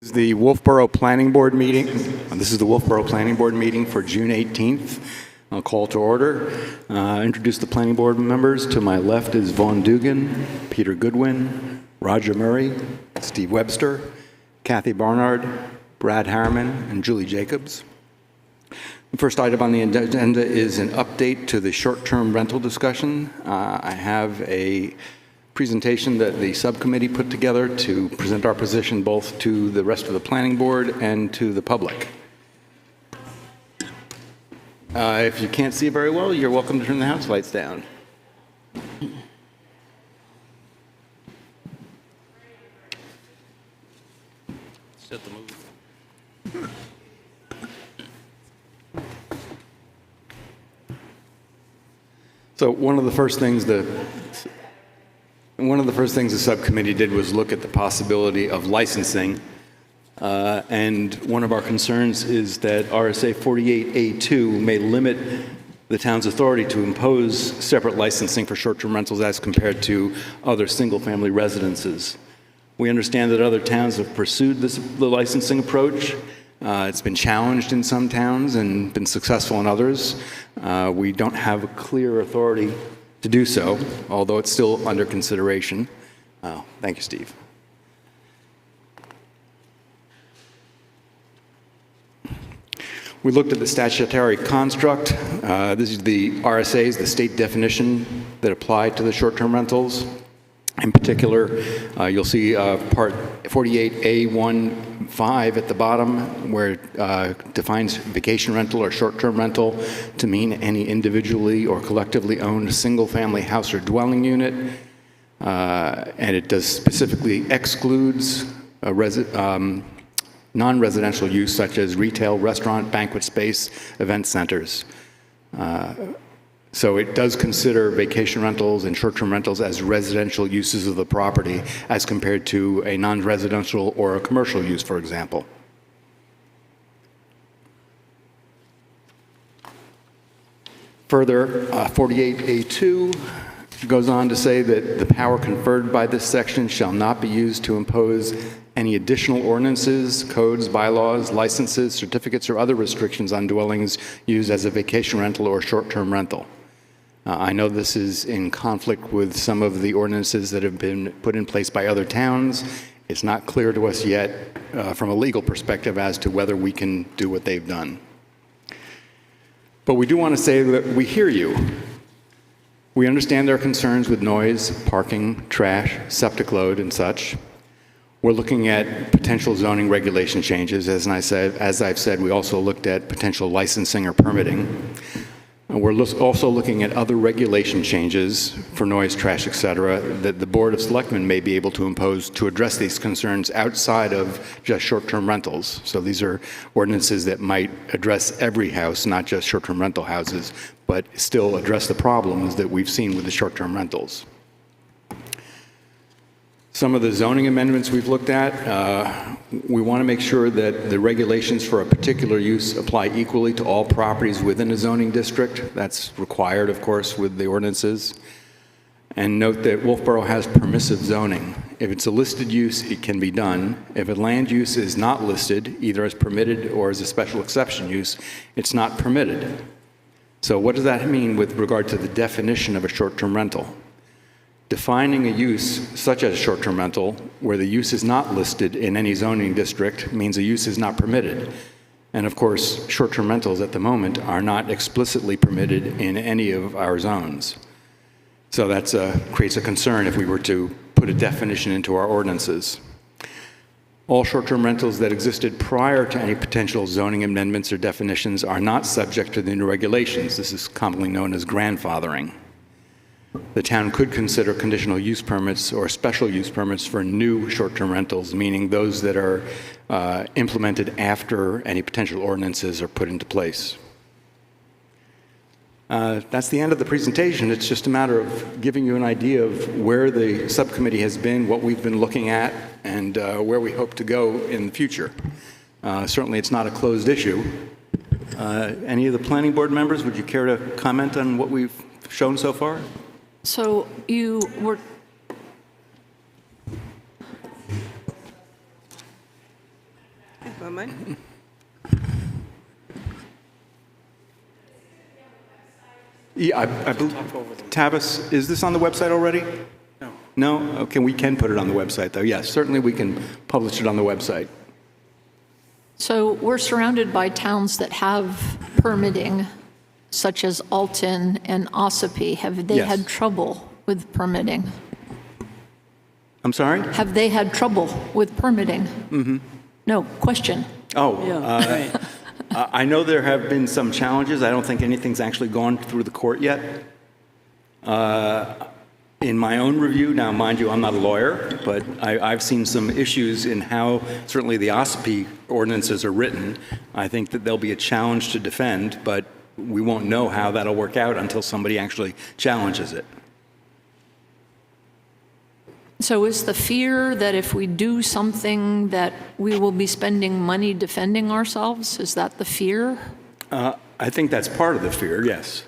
This is the Wolfeboro Planning Board meeting. This is the Wolfeboro Planning Board meeting for June 18th. I'll call to order. Introduce the planning board members. To my left is Vaughn Dugan, Peter Goodwin, Roger Murray, Steve Webster, Kathy Barnard, Brad Harriman, and Julie Jacobs. The first item on the agenda is an update to the short-term rental discussion. I have a presentation that the subcommittee put together to present our position both to the rest of the planning board and to the public. If you can't see very well, you're welcome to turn the house lights down. Set the movie. So one of the first things the subcommittee did was look at the possibility of licensing. And one of our concerns is that RSA 48A2 may limit the town's authority to impose separate licensing for short-term rentals as compared to other single-family residences. We understand that other towns have pursued the licensing approach. It's been challenged in some towns and been successful in others. We don't have a clear authority to do so, although it's still under consideration. Thank you, Steve. We looked at the statutory construct. This is the RSAs, the state definition that apply to the short-term rentals. In particular, you'll see Part 48A1(5) at the bottom, where it defines vacation rental or short-term rental to mean any individually or collectively owned single-family house or dwelling unit. And it does specifically excludes non-residential use such as retail, restaurant, banquet space, event centers. So it does consider vacation rentals and short-term rentals as residential uses of the property as compared to a non-residential or a commercial use, for example. Further, 48A2 goes on to say that the power conferred by this section shall not be used to impose any additional ordinances, codes, bylaws, licenses, certificates, or other restrictions on dwellings used as a vacation rental or short-term rental. I know this is in conflict with some of the ordinances that have been put in place by other towns. It's not clear to us yet from a legal perspective as to whether we can do what they've done. But we do want to say that we hear you. We understand their concerns with noise, parking, trash, septic load, and such. We're looking at potential zoning regulation changes. As I've said, we also looked at potential licensing or permitting. We're also looking at other regulation changes for noise, trash, et cetera, that the Board of Selectmen may be able to impose to address these concerns outside of just short-term rentals. So these are ordinances that might address every house, not just short-term rental houses, but still address the problems that we've seen with the short-term rentals. Some of the zoning amendments we've looked at, we want to make sure that the regulations for a particular use apply equally to all properties within a zoning district. That's required, of course, with the ordinances. And note that Wolfeboro has permissive zoning. If it's a listed use, it can be done. If a land use is not listed, either as permitted or as a special exception use, it's not permitted. So what does that mean with regard to the definition of a short-term rental? Defining a use such as short-term rental where the use is not listed in any zoning district means a use is not permitted. And of course, short-term rentals at the moment are not explicitly permitted in any of our zones. So that creates a concern if we were to put a definition into our ordinances. All short-term rentals that existed prior to any potential zoning amendments or definitions are not subject to the new regulations. This is commonly known as grandfathering. The town could consider conditional use permits or special use permits for new short-term rentals, meaning those that are implemented after any potential ordinances are put into place. That's the end of the presentation. It's just a matter of giving you an idea of where the subcommittee has been, what we've been looking at, and where we hope to go in the future. Certainly it's not a closed issue. Any of the planning board members, would you care to comment on what we've shown so far? So you were on mine? Yeah, I believe, Tavis, is this on the website already? No. No? Okay, we can put it on the website, though. Yes, certainly we can publish it on the website. so we're surrounded by towns that have permitting, such as Alton and Ossipee. Have they Yes. had trouble with permitting? I'm sorry? Have they had trouble with permitting? Mm-hmm. No, question. Oh, Yeah, right. I know there have been some challenges. I don't think anything's actually gone through the court yet. In my own review, now mind you, I'm not a lawyer, but I've seen some issues in how certainly the Ossipee ordinances are written. I think that there'll be a challenge to defend, but we won't know how that'll work out until somebody actually challenges it. So is the fear that if we do something that we will be spending money defending ourselves? Is that the fear? I think that's part of the fear, yes.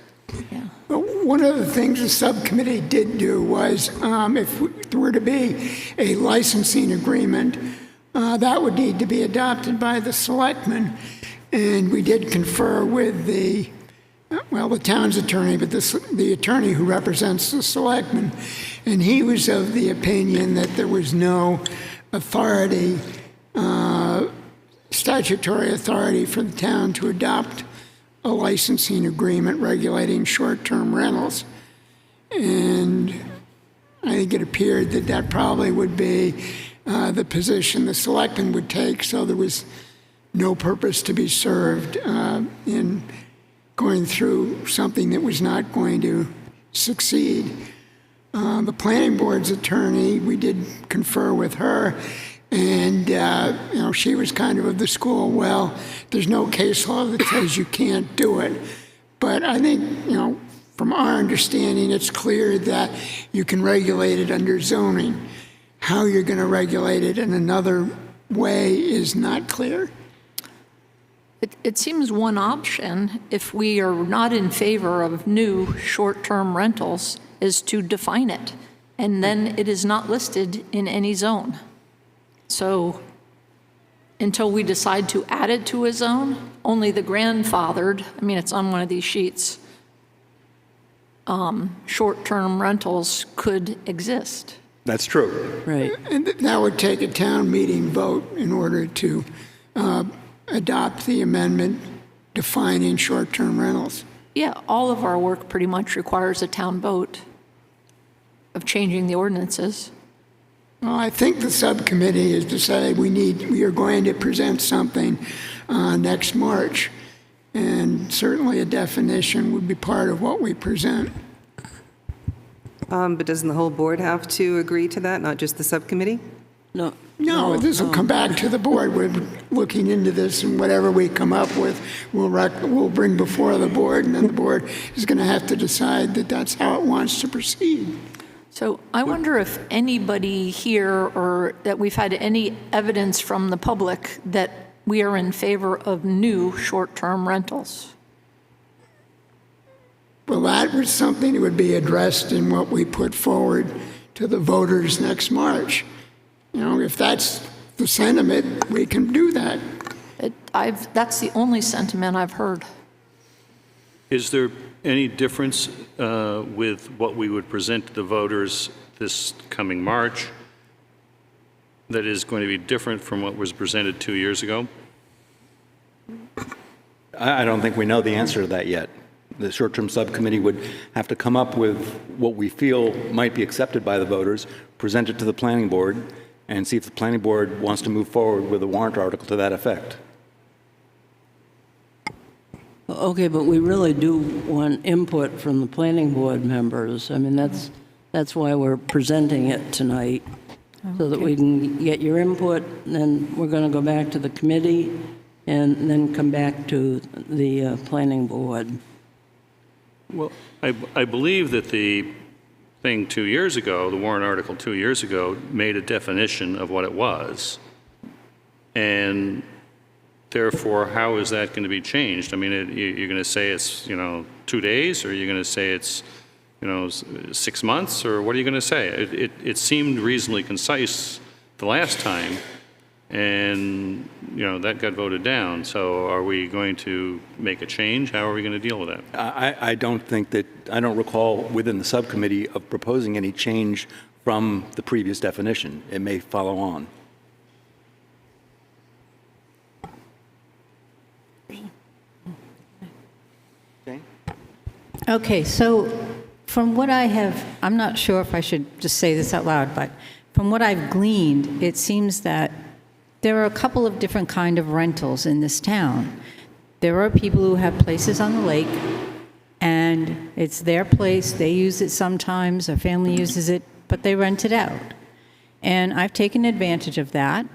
Yeah. But one of the things the subcommittee did do was, if there were to be a licensing agreement, that would need to be adopted by the selectmen. And we did confer with the town's attorney, but the attorney who represents the selectmen, and he was of the opinion that there was no authority, statutory authority for the town to adopt a licensing agreement regulating short-term rentals. And I think it appeared that that probably would be the position the selectmen would take, so there was no purpose to be served in going through something that was not going to succeed. The planning board's attorney, we did confer with her, and she was kind of the school, well, there's no case law that says you can't do it. But I think, from our understanding, it's clear that you can regulate it under zoning. How you're going to regulate it in another way is not clear. It seems one option, if we are not in favor of new short-term rentals, is to define it, and then it is not listed in any zone. So until we decide to add it to a zone, only the grandfathered, it's on one of these sheets, short-term rentals could exist. That's true. Right. And that would take a town meeting vote in order to adopt the amendment defining short-term rentals. Yeah, all of our work pretty much requires a town vote of changing the ordinances. Well, I think the subcommittee has decided we are going to present something next March, and certainly a definition would be part of what we present. But doesn't the whole board have to agree to that, not just the subcommittee? No. No, this will come back to the board. We're looking into this, and whatever we come up with, we'll bring before the board, and then the board is going to have to decide that that's how it wants to proceed. So I wonder if anybody here, or that we've had any evidence from the public that we are in favor of new short-term rentals. Well, that was something that would be addressed in what we put forward to the voters next March. If that's the sentiment, we can do that. That's the only sentiment I've heard. Is there any difference with what we would present to the voters this coming March that is going to be different from what was presented 2 years ago? I don't think we know the answer to that yet. The short-term subcommittee would have to come up with what we feel might be accepted by the voters, present it to the planning board, and see if the planning board wants to move forward with a warrant article to that effect. Okay, but we really do want input from the planning board members. That's why we're presenting it tonight, so that we can get your input, and then we're going to go back to the committee, and then come back to the planning board. Well, I believe that the thing 2 years ago, the warrant article 2 years ago, made a definition of what it was. And therefore, how is that going to be changed? You're going to say it's, 2 days, or you're going to say it's, 6 months, or what are you going to say? It seemed reasonably concise the last time, and, that got voted down. So are we going to make a change? How are we going to deal with that? I don't recall within the subcommittee of proposing any change from the previous definition. It may follow on. Jane? Okay, so from what I have, I'm not sure if I should just say this out loud, but from what I've gleaned, it seems that there are a couple of different kind of rentals in this town. There are people who have places on the lake, and it's their place, they use it sometimes, their family uses it, but they rent it out. And I've taken advantage of that.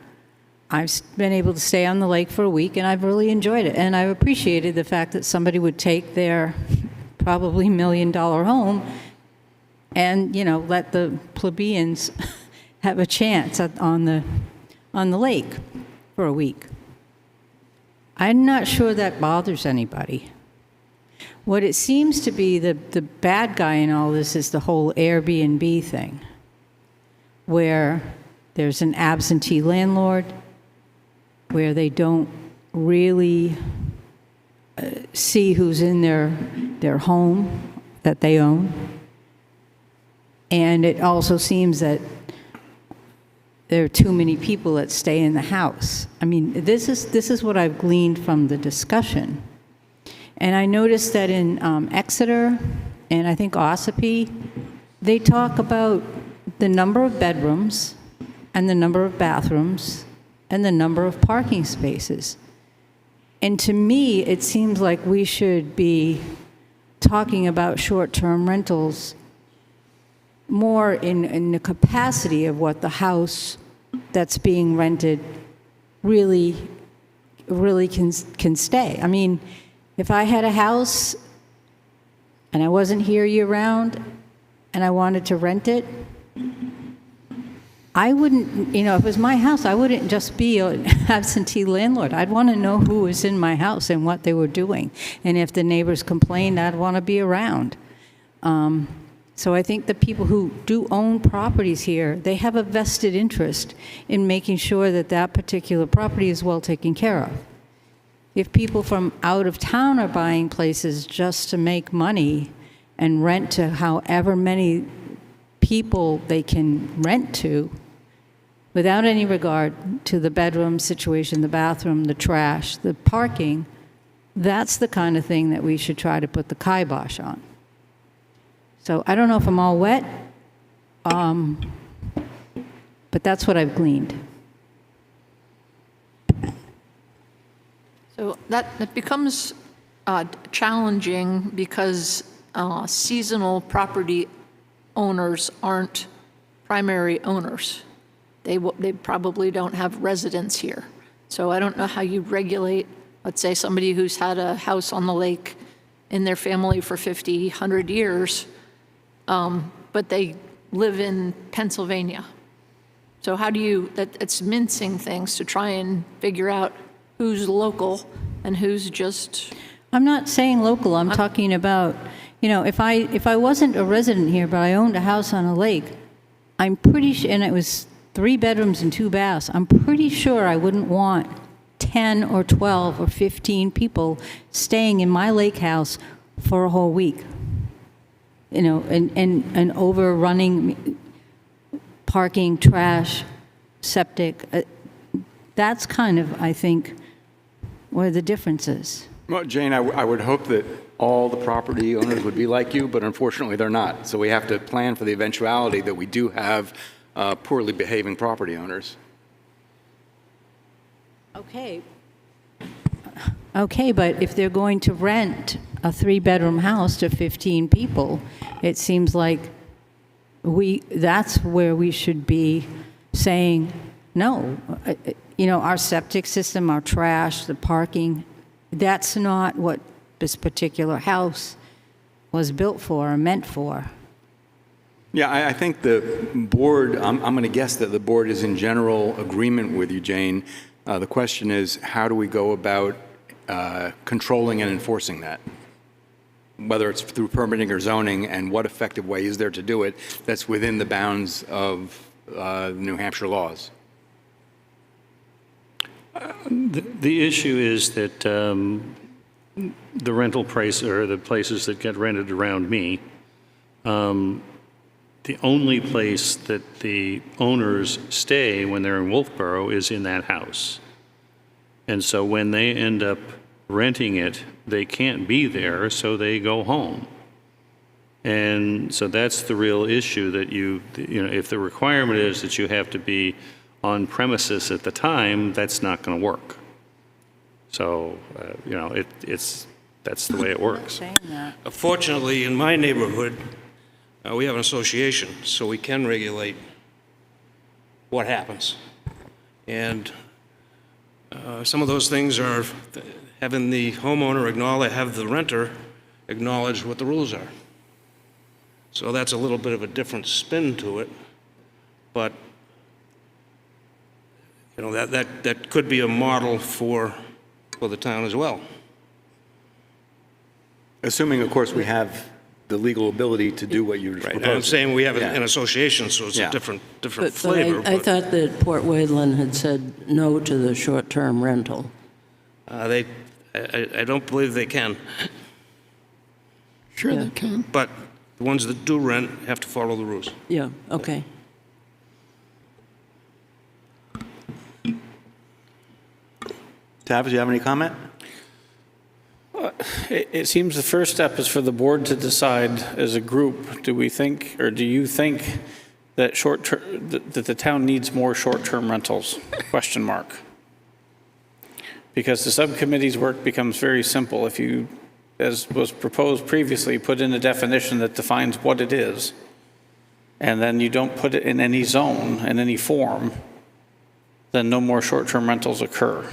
I've been able to stay on the lake for a week, and I've really enjoyed it. And I've appreciated the fact that somebody would take their probably $1 million home and, let the plebeians have a chance on the lake for a week. I'm not sure that bothers anybody. What it seems to be the bad guy in all this is the whole Airbnb thing, where there's an absentee landlord, where they don't really see who's in their home that they own. And it also seems that there are too many people that stay in the house. I mean, this is what I've gleaned from the discussion. And I noticed that in Exeter and I think Ossipee, they talk about the number of bedrooms and the number of bathrooms and the number of parking spaces. And to me, it seems like we should be talking about short-term rentals more in the capacity of what the house that's being rented really can stay. I mean, if I had a house and I wasn't here year-round and I wanted to rent it, I wouldn't, if it was my house, I wouldn't just be an absentee landlord. I'd want to know who was in my house and what they were doing. And if the neighbors complained, I'd want to be around. So I think the people who do own properties here, they have a vested interest in making sure that that particular property is well taken care of. If people from out of town are buying places just to make money and rent to however many people they can rent to, without any regard to the bedroom situation, the bathroom, the trash, the parking, that's the kind of thing that we should try to put the kibosh on. So I don't know if I'm all wet, but that's what I've gleaned. So that becomes challenging because seasonal property owners aren't primary owners. They probably don't have residence here. So I don't know how you regulate, let's say, somebody who's had a house on the lake in their family for 50, 100 years, but they live in Pennsylvania. So how do you, it's mincing things to try and figure out who's local and who's just... I'm not saying local, I'm talking about, if I wasn't a resident here, but I owned a house on a lake, I'm pretty sure, and it was 3 bedrooms and 2 baths, I'm pretty sure I wouldn't want 10 or 12 or 15 people staying in my lake house for a whole week. And overrunning parking, trash, septic. That's kind of, I think, where the difference is. Well, Jane, I would hope that all the property owners would be like you, but unfortunately they're not. So we have to plan for the eventuality that we do have poorly behaving property owners. Okay, but if they're going to rent a 3-bedroom house to 15 people, it seems like that's where we should be saying, no, our septic system, our trash, the parking, that's not what this particular house was built for or meant for. Yeah, I think the board, I'm going to guess that the board is in general agreement with you, Jane. The question is, how do we go about controlling and enforcing that? Whether it's through permitting or zoning, and what effective way is there to do it that's within the bounds of New Hampshire laws? The issue is that the rental price, or the places that get rented around me, the only place that the owners stay when they're in Wolfeboro is in that house. And so when they end up renting it, they can't be there, so they go home. And so that's the real issue, that you know, if the requirement is that you have to be on premises at the time, that's not going to work. So, you know, that's the way it works. Saying that. Fortunately, in my neighborhood, we have an association, so we can regulate what happens. And some of those things are having the homeowner have the renter acknowledge what the rules are. So that's a little bit of a different spin to it, but you know, that could be a model for the town as well. Assuming, of course, we have the legal ability to do what you're Right. proposing. I'm saying we have Yeah. an association, so it's Yeah. a different But flavor. I thought that Port Wayland had said no to the short-term rental. I don't believe they can, Sure Yeah. they can. but the ones that do rent have to follow the rules. Yeah, okay. Tavis, you have any comment? It seems the first step is for the board to decide as a group, do we think, or do you think that that the town needs more short-term rentals? Question mark. Because the subcommittee's work becomes very simple. If you, as was proposed previously, put in a definition that defines what it is, and then you don't put it in any zone, in any form, then no more short-term rentals occur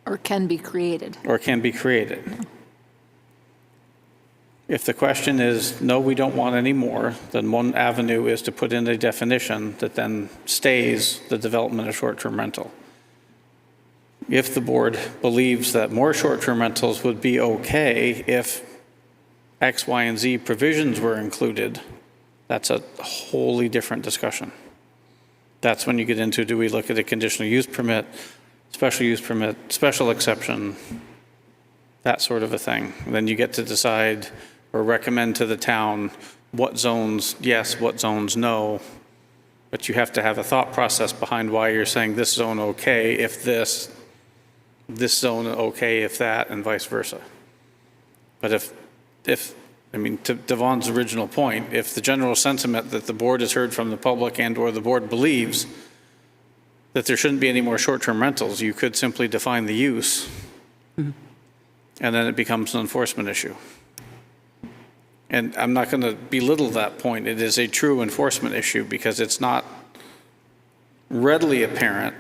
Or can be created. or can be created. If the question is, no, we don't want any more, then one avenue is to put in a definition that then stays the development of short-term rental. If the board believes that more short-term rentals would be okay if X, Y, and Z provisions were included, that's a wholly different discussion. That's when you get into, do we look at a conditional use permit, special use permit, special exception, that sort of a thing. Then you get to decide or recommend to the town what zones yes, what zones no. But you have to have a thought process behind why you're saying this zone okay if this zone okay if that, and vice versa. But if I mean, to Devon's original point, if the general sentiment that the board has heard from the public and or the board believes that there shouldn't be any more short-term rentals, you could simply define the use, and then it becomes an enforcement issue. And I'm not going to belittle that point. It is a true enforcement issue because it's not readily apparent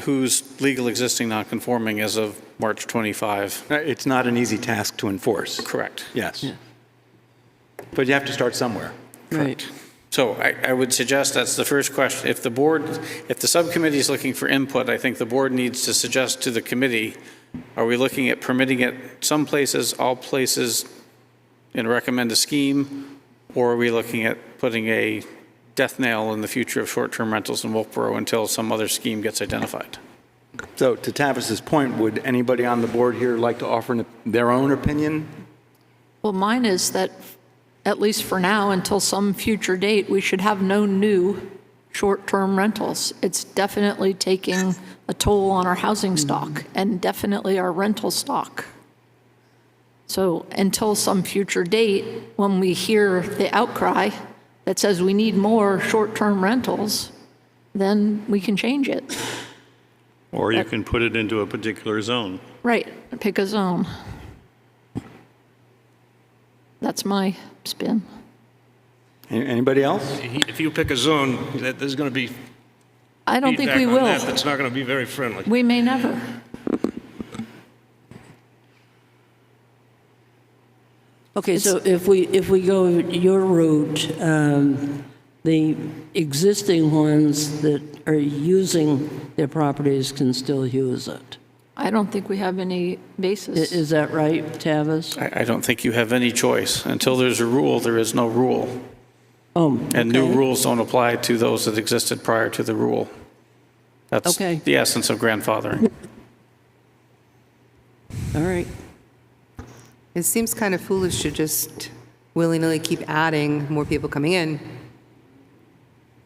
who's legal existing non-conforming as of March 25. It's not an easy task to enforce. Correct. Yes. Yeah. But you have to start somewhere. Right. So I would suggest that's the first question. If the subcommittee is looking for input, I think the board needs to suggest to the committee, are we looking at permitting it some places, all places, and recommend a scheme, or are we looking at putting a death nail in the future of short-term rentals in Wolfeboro until some other scheme gets identified? So to Tavis's point, would anybody on the board here like to offer their own opinion? Well, mine is that, at least for now, until some future date, we should have no new short-term rentals. It's definitely taking a toll on our housing stock and definitely our rental stock. So until some future date, when we hear the outcry that says we need more short-term rentals, then we can change it. Or you can put it into a particular zone. Right, pick a zone. That's my spin. Anybody else? If you pick a zone, there's going to be I don't think we feedback on will. that that's not going to be very friendly. We may never. Okay, so if we go your route, the existing ones that are using their properties can still use it. I don't think we have any basis. Is that right, Tavis? I don't think you have any choice. Until there's a rule, there is no rule. Oh, And new okay. rules don't apply to those that existed prior to the rule. That's Okay. the essence of grandfathering. All right. It seems kind of foolish to just willy-nilly keep adding more people coming in,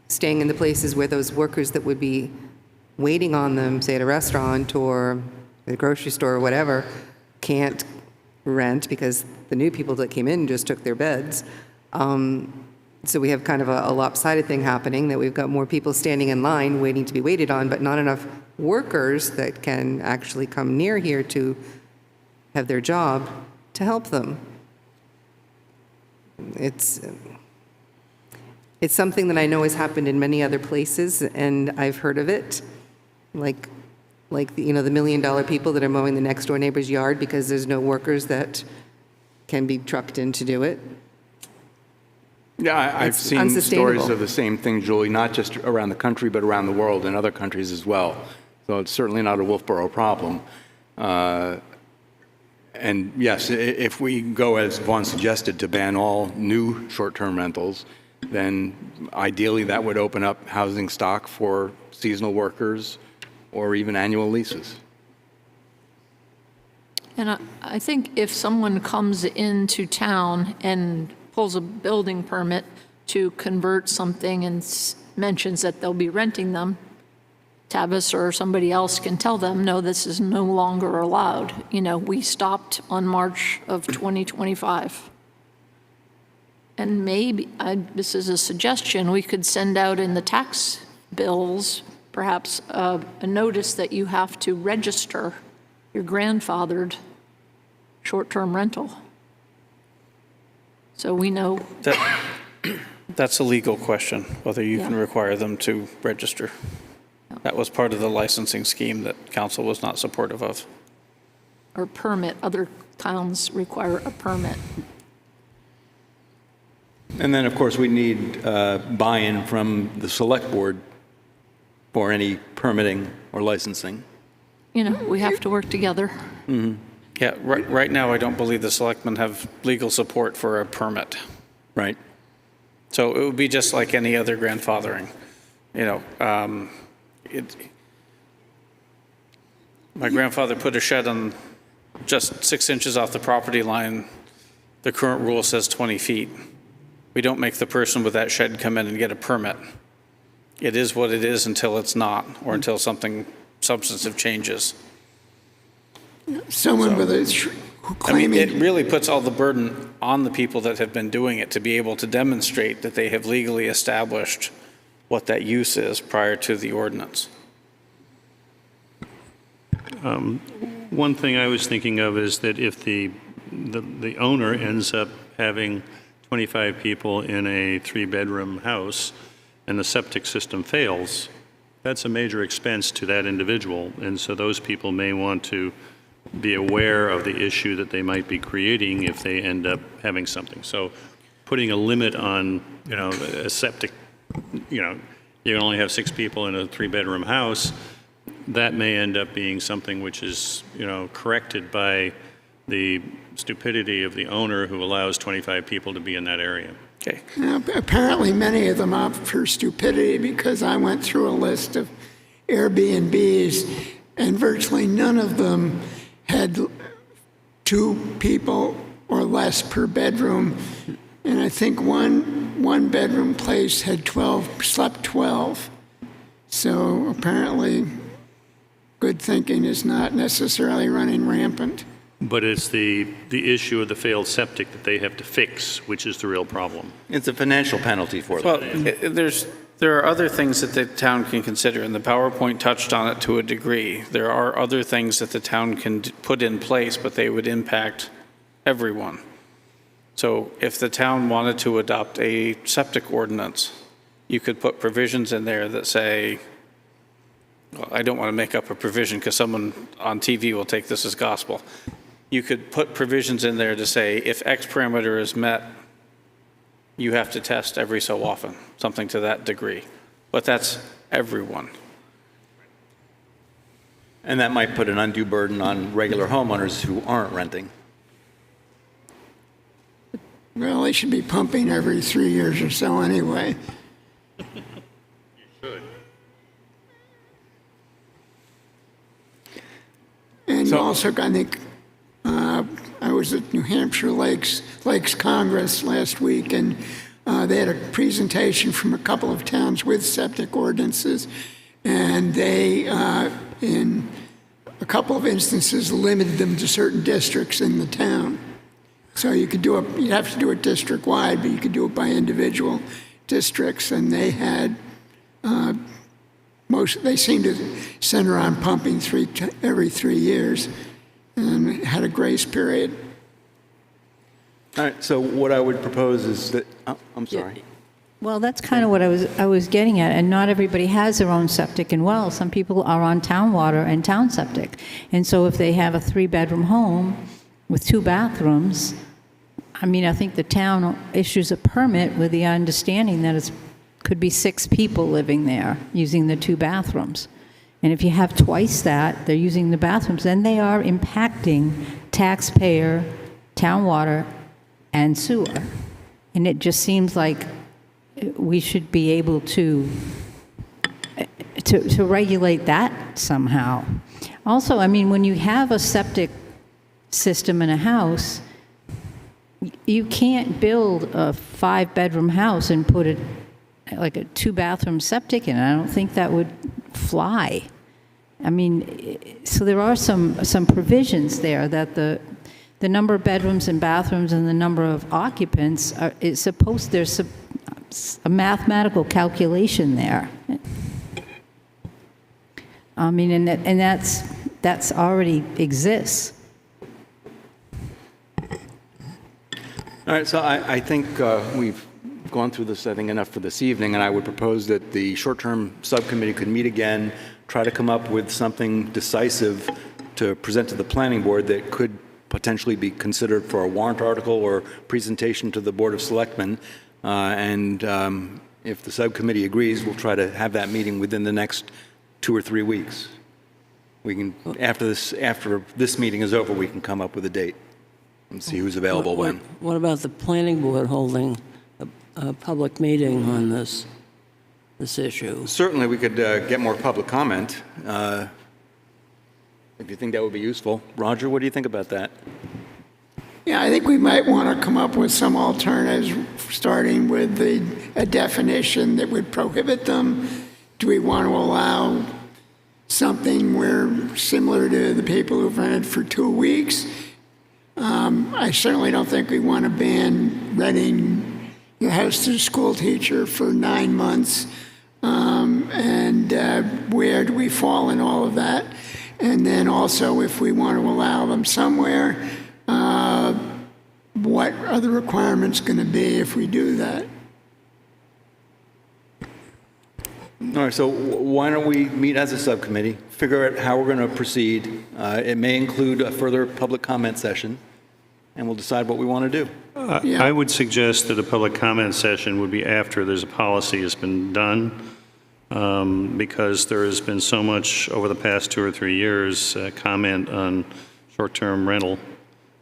staying in the places where those workers that would be waiting on them, say at a restaurant or at a grocery store or whatever, can't rent because the new people that came in just took their beds. So we have kind of a lopsided thing happening, that we've got more people standing in line waiting to be waited on, but not enough workers that can actually come near here to have their job to help them. It's something that I know has happened in many other places, and I've heard of it, like the $1 million people that are mowing the next door neighbor's yard because there's no workers that can be trucked in to do it. Yeah, I've It's seen unsustainable. stories of the same thing, Julie, not just around the country, but around the world and other countries as well. So it's certainly not a Wolfeboro problem. And yes, if we go, as Vaughn suggested, to ban all new short-term rentals, then ideally that would open up housing stock for seasonal workers or even annual leases. And I think if someone comes into town and pulls a building permit to convert something and mentions that they'll be renting them, Tavis or somebody else can tell them, no, this is no longer allowed. You know, we stopped on March of 2025. And maybe, this is a suggestion, we could send out in the tax bills, perhaps a notice that you have to register your grandfathered short-term rental. So we know, That's a legal question, whether you can Yeah. require them to register. That was part of the licensing scheme that council was not supportive of. or permit, other towns require a permit. And then, of course, we need buy-in from the select board for any permitting or licensing. You know, we have to work together. Yeah, right now, I don't believe the selectmen have legal support for a permit. Right. So it would be just like any other grandfathering. You know, my grandfather put a shed on just 6 inches off the property line. The current rule says 20 feet. We don't make the person with that shed come in and get a permit. It is what it is until it's not, or until something substantive changes. Someone with a I mean, it claiming, really puts all the burden on the people that have been doing it to be able to demonstrate that they have legally established what that use is prior to the ordinance. One thing I was thinking of is that if the owner ends up having 25 people in a 3-bedroom house and the septic system fails, that's a major expense to that individual. And so those people may want to be aware of the issue that they might be creating if they end up having something. So putting a limit on, you know, a septic, you know, you can only have 6 people in a 3-bedroom house, that may end up being something which is, you know, corrected by the stupidity of the owner who allows 25 people to be in that area. Okay. apparently many of them opt for stupidity, because I went through a list of Airbnbs and virtually none of them had 2 people or less per bedroom. And I think one bedroom place had slept 12. So apparently good thinking is not necessarily running rampant. But it's the issue of the failed septic that they have to fix, which is the real problem. It's a financial penalty for them. Well, there are other things that the town can consider, and the PowerPoint touched on it to a degree. There are other things that the town can put in place, but they would impact everyone. So if the town wanted to adopt a septic ordinance, you could put provisions in there that say, well, I don't want to make up a provision because someone on TV will take this as gospel. You could put provisions in there to say, if X parameter is met, you have to test every so often, something to that degree. But that's everyone. And that might put an undue burden on regular homeowners who aren't renting. Well, they should be pumping every 3 years or so anyway. we also, I think, I was at New Hampshire Lakes Congress last week, and they had a presentation from a couple of towns with septic ordinances, and they, in a couple of instances, limited them to certain districts in the town. So you could do it, you'd have to do it district-wide, but you could do it by individual districts, and they had, they seemed to center on pumping every 3 years, and had a grace period. All right, so what I would propose is that, I'm sorry. Well, that's kind of what I was getting at, and not everybody has their own septic and well. Some people are on town water and town septic. And so if they have a 3-bedroom home with 2 bathrooms, I mean, I think the town issues a permit with the understanding that it could be 6 people living there using the 2 bathrooms. And if you have twice that, they're using the bathrooms, then they are impacting taxpayer, town water, and sewer. And it just seems like we should be able to regulate that somehow. Also, I mean, when you have a septic system in a house, you can't build a 5-bedroom house and put like a 2-bathroom septic in. I don't think that would fly. I mean, so there are some provisions there that the number of bedrooms and bathrooms and the number of occupants there's a mathematical calculation there. I mean, and that's already exists. All right, so I think we've gone through this, I think, enough for this evening, and I would propose that the short-term subcommittee could meet again, try to come up with something decisive to present to the planning board that could potentially be considered for a warrant article or presentation to the Board of Selectmen. And if the subcommittee agrees, we'll try to have that meeting within the next 2 or 3 weeks. We can, after this meeting is over, we can come up with a date and see who's available when. What about the planning board holding a public meeting on this issue? Certainly, we could get more public comment, if you think that would be useful. Roger, what do you think about that? Yeah, I think we might want to come up with some alternatives, starting with a definition that would prohibit them. Do we want to allow something where, similar to the people who've rented for 2 weeks? I certainly don't think we want to ban renting your house to a school teacher for 9 months. And where do we fall in all of that? And then also, if we want to allow them somewhere, what are the requirements going to be if we do that? All right, so why don't we meet as a subcommittee, figure out how we're going to proceed. It may include a further public comment session, and we'll decide what we want to do. Yeah. I would suggest that a public comment session would be after there's a policy has been done, because there has been so much over the past 2 or 3 years comment on short-term rental.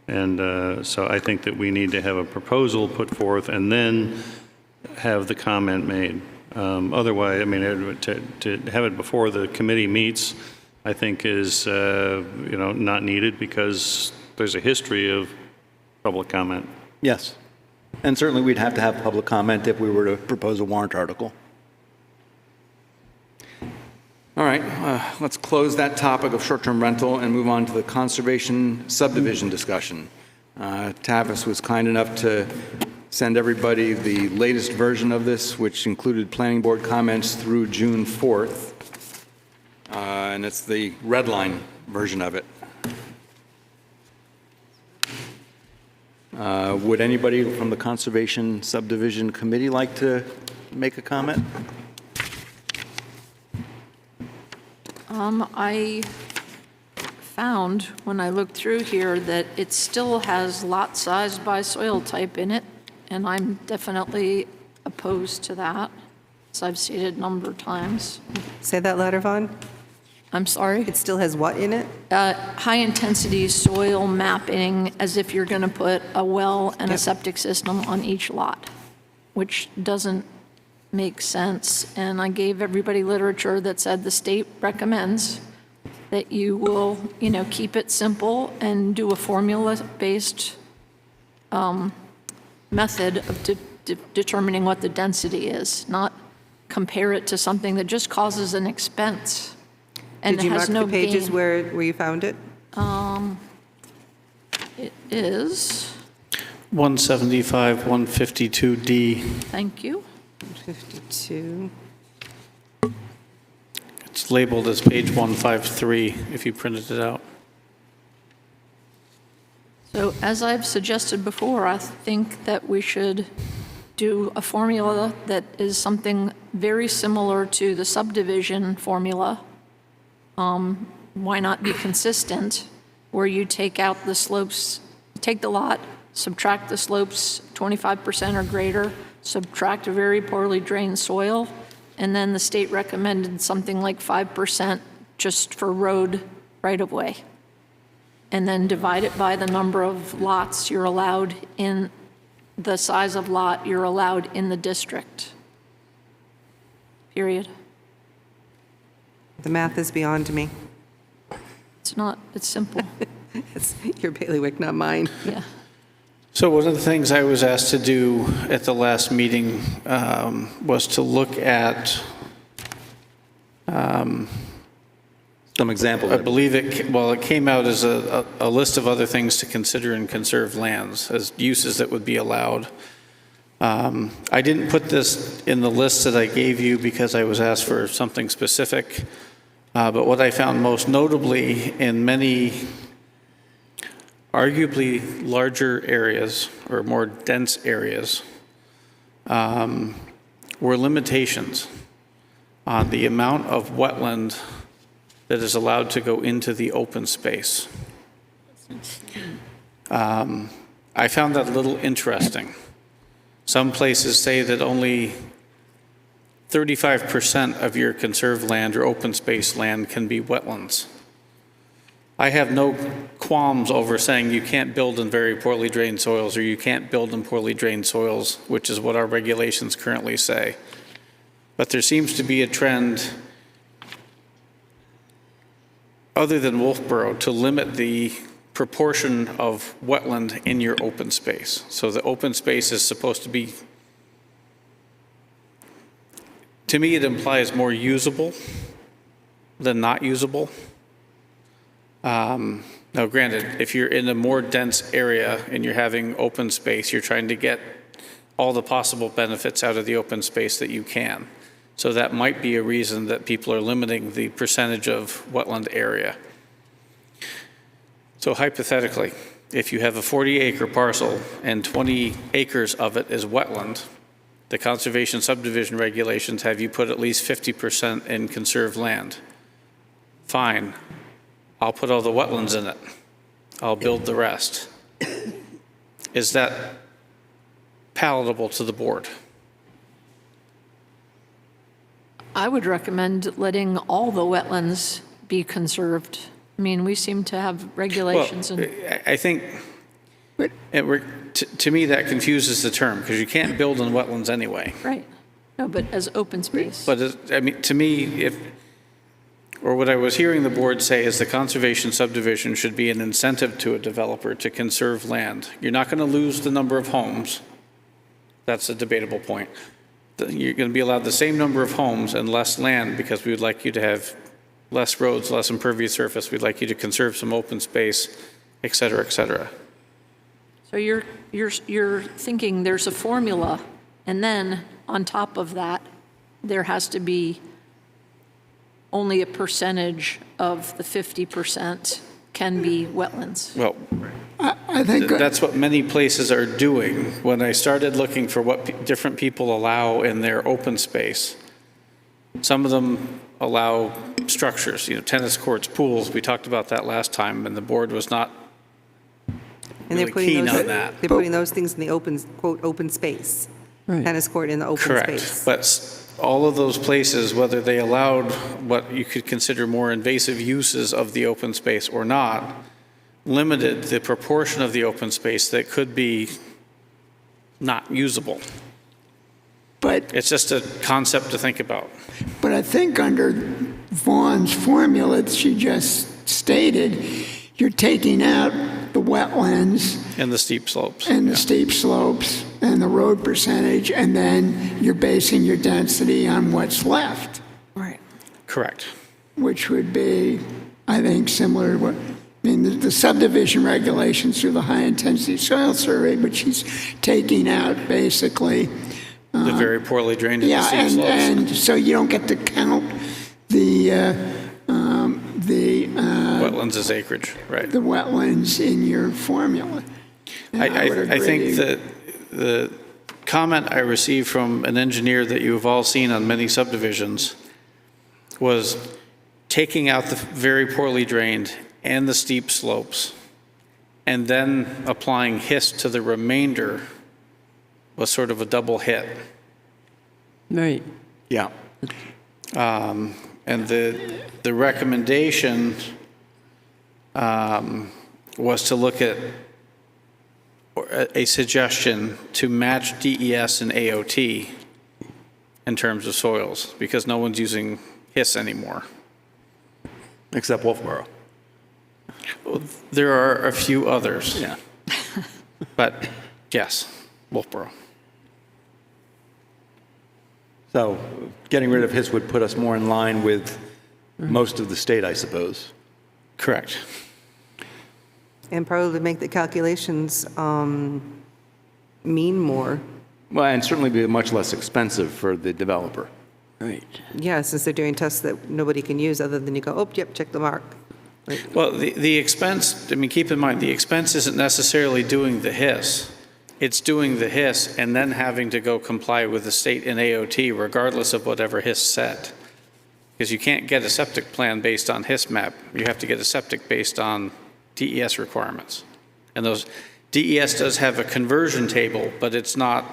And so I think that we need to have a proposal put forth and then have the comment made. Otherwise, I mean, to have it before the committee meets, I think is, not needed, because there's a history of public comment. Yes. And certainly we'd have to have public comment if we were to propose a warrant article. All right, let's close that topic of short-term rental and move on to the conservation subdivision discussion. Tavis was kind enough to send everybody the latest version of this, which included planning board comments through June 4th. And it's the red line version of it. Would anybody from the Conservation Subdivision Committee like to make a comment? I found, when I looked through here, that it still has lot size by soil type in it, and I'm definitely opposed to that, as I've stated a number of times. Say that louder, Vaughn. I'm sorry? It still has what in it? High-intensity soil mapping, as if you're going to put a well and a Yep. septic system on each lot, which doesn't make sense. And I gave everybody literature that said the state recommends that you will, keep it simple and do a formula-based method of determining what the density is, not compare it to something that just causes an expense and Did you mark has no the pages gain. where you found it? It is, 175, 152D. thank you. 52. It's labeled as page 153 if you printed it out. So as I've suggested before, I think that we should do a formula that is something very similar to the subdivision formula. Why not be consistent, where you take out the slopes, take the lot, subtract the slopes 25% or greater, subtract a very poorly drained soil, and then the state recommended something like 5% just for road right-of-way. And then divide it by the number of lots you're allowed in, the size of lot you're allowed in the district. Period. The math is beyond me. It's not, it's simple, It's your bailiwick, not mine. yeah. So one of the things I was asked to do at the last meeting was to look at, Some examples. I believe it came out as a list of other things to consider in conserved lands as uses that would be allowed. I didn't put this in the list that I gave you because I was asked for something specific. But what I found most notably in many arguably larger areas or more dense areas were limitations on the amount of wetland that is allowed to go into the open space. I found that a little interesting. Some places say that only 35% of your conserved land or open space land can be wetlands. I have no qualms over saying you can't build in very poorly drained soils or you can't build in poorly drained soils, which is what our regulations currently say. But there seems to be a trend, other than Wolfeboro, to limit the proportion of wetland in your open space. So the open space is supposed to be, to me, it implies more usable than not usable. Now, granted, if you're in a more dense area and you're having open space, you're trying to get all the possible benefits out of the open space that you can. So that might be a reason that people are limiting the percentage of wetland area. So hypothetically, if you have a 40-acre parcel and 20 acres of it is wetland, the conservation subdivision regulations have you put at least 50% in conserved land. Fine. I'll put all the wetlands in it. I'll build the rest. Is that palatable to the board? I would recommend letting all the wetlands be conserved. I mean, we seem to have regulations and. I think, to me, that confuses the term, because you can't build in wetlands anyway. Right. No, but as open space. But, I mean, to me, what I was hearing the board say is the conservation subdivision should be an incentive to a developer to conserve land. You're not going to lose the number of homes. That's a debatable point. You're going to be allowed the same number of homes and less land because we would like you to have less roads, less impervious surface. We'd like you to conserve some open space, et cetera, et cetera. So you're thinking there's a formula, and then on top of that, there has to be only a percentage of the 50% can be wetlands. Well, I think that's what many places are doing. When I started looking for what different people allow in their open space, some of them allow structures, tennis courts, pools. We talked about that last time, and the board was not And really keen on that. They're putting those things in the open, quote, open space. Right. Tennis court in the open Correct. space. But all of those places, whether they allowed what you could consider more invasive uses of the open space or not, limited the proportion of the open space that could be not usable. but It's just a concept to think about. I think under Vaughn's formula that she just stated, you're taking out the wetlands And the steep slopes. and the steep slopes and the road percentage, and then you're basing your density on what's left, Right. Correct. which would be, I think, similar to what, I mean, the subdivision regulations through the high-intensity soil survey, but she's taking out basically, The very poorly drained and the yeah, steep slopes. and so you don't get to count the Wetlands is acreage, right. the wetlands in your formula. And would I think agree. that the comment I received from an engineer that you've all seen on many subdivisions was taking out the very poorly drained and the steep slopes, and then applying HIS to the remainder was sort of a double hit. Right. Yeah. And the recommendation was to look at a suggestion to match DES and AOT in terms of soils, because no one's using HIS anymore. Except Wolfeboro. There are a few others. Yeah. But yes, Wolfeboro. So getting rid of his would put us more in line with most of the state, I suppose. Correct. And probably make the calculations mean more. Well, and certainly be much less expensive for the developer. Right. Yeah, since they're doing tests that nobody can use other than you go, oh, yep, check the mark. Well, the expense, I mean, keep in mind, the expense isn't necessarily doing the HIS. It's doing the HIS and then having to go comply with the state and AOT regardless of whatever HIS said. Because you can't get a septic plan based on HIS map. You have to get a septic based on DES requirements. And those, DES does have a conversion table, but it's not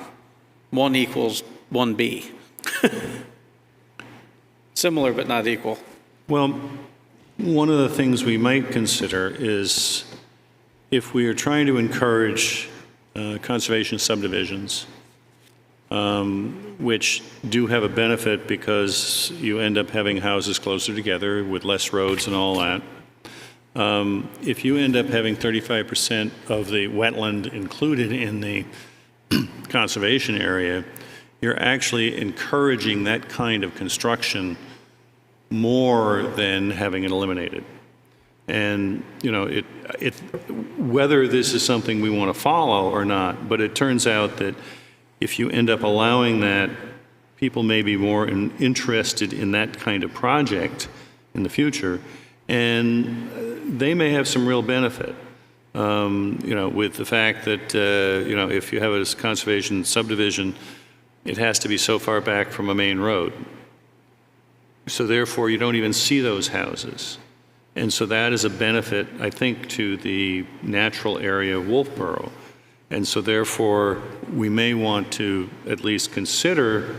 1 equals 1B. Similar but not equal. Well, one of the things we might consider is if we are trying to encourage conservation subdivisions, which do have a benefit because you end up having houses closer together with less roads and all that. If you end up having 35% of the wetland included in the conservation area, you're actually encouraging that kind of construction more than having it eliminated. And, you know, whether this is something we want to follow or not, but it turns out that if you end up allowing that, people may be more interested in that kind of project in the future, and they may have some real benefit. You know, with the fact that, you know, if you have a conservation subdivision, it has to be so far back from a main road. So therefore, you don't even see those houses. And so that is a benefit, I think, to the natural area of Wolfeboro. And so therefore, we may want to at least consider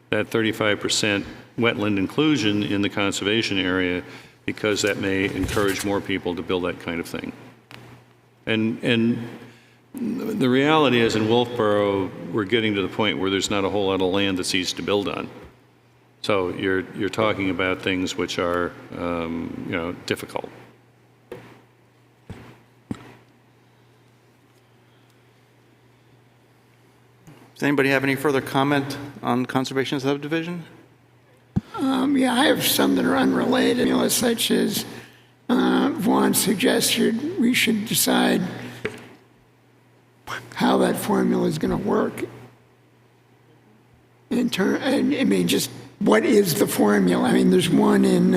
that 35% wetland inclusion in the conservation area, because that may encourage more people to build that kind of thing. And the reality is in Wolfeboro, we're getting to the point where there's not a whole lot of land that's easy to build on. So you're talking about things which are, you know, difficult. Does anybody have any further comment on conservation subdivision? Yeah, I have some that are unrelated, such as Vaughn suggested we should decide how that formula is going to work. I mean, just what is the formula? I mean, there's one in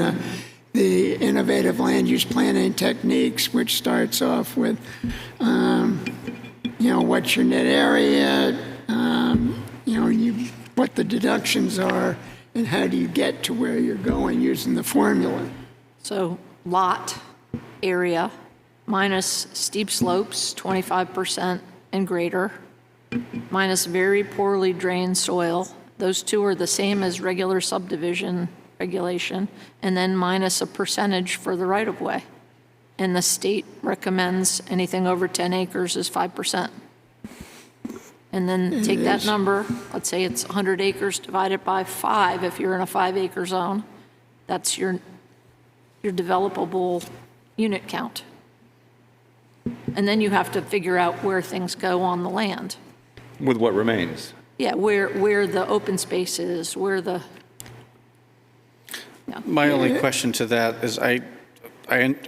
the innovative land use planning techniques, which starts off with, you know, what's your net area, you know, what the deductions are, and how do you get to where you're going using the formula. So lot area minus steep slopes, 25% and greater, minus very poorly drained soil. Those two are the same as regular subdivision regulation, and then minus a percentage for the right-of-way. And the state recommends anything over 10 acres is 5%. And then take that number, let's say it's 100 acres divided by 5 if you're in a 5-acre zone, That's your developable unit count. And then you have to figure out where things go on the land. With what remains. Yeah, where the open space is, where the, My only question to that is I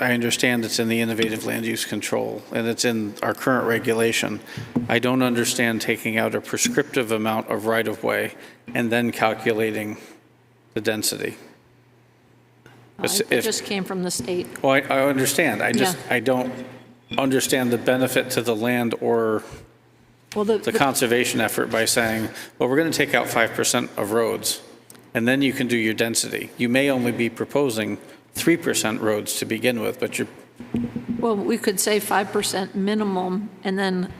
understand it's in the innovative land use control and it's in our current regulation. I don't understand taking out a prescriptive amount of right-of-way and then calculating the density. it just came from the state. Well, I understand. Yeah. I don't understand the benefit to the land or Well, the conservation effort by saying, well, we're going to take out 5% of roads, and then you can do your density. You may only be proposing 3% roads to begin with, but you're, Well, we could say 5% minimum, and then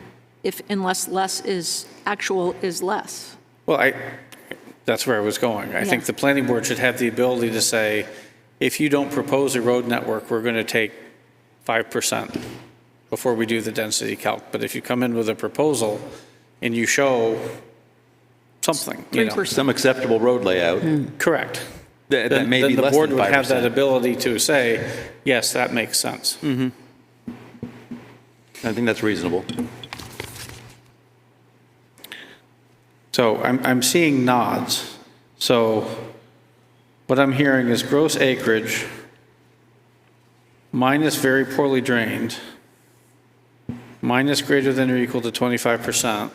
unless less is, actual is less. well, that's where I was going. I think Yeah. the planning board should have the ability to say, if you don't propose a road network, we're going to take 5% before we do the density calc. But if you come in with a proposal and you show something, you know. 3%. Some acceptable road layout. Correct. That may be Then the less board than would have that 5%. ability to say, yes, that makes sense. I think that's reasonable. So I'm seeing nods. So what I'm hearing is gross acreage minus very poorly drained, minus greater than or equal to 25%,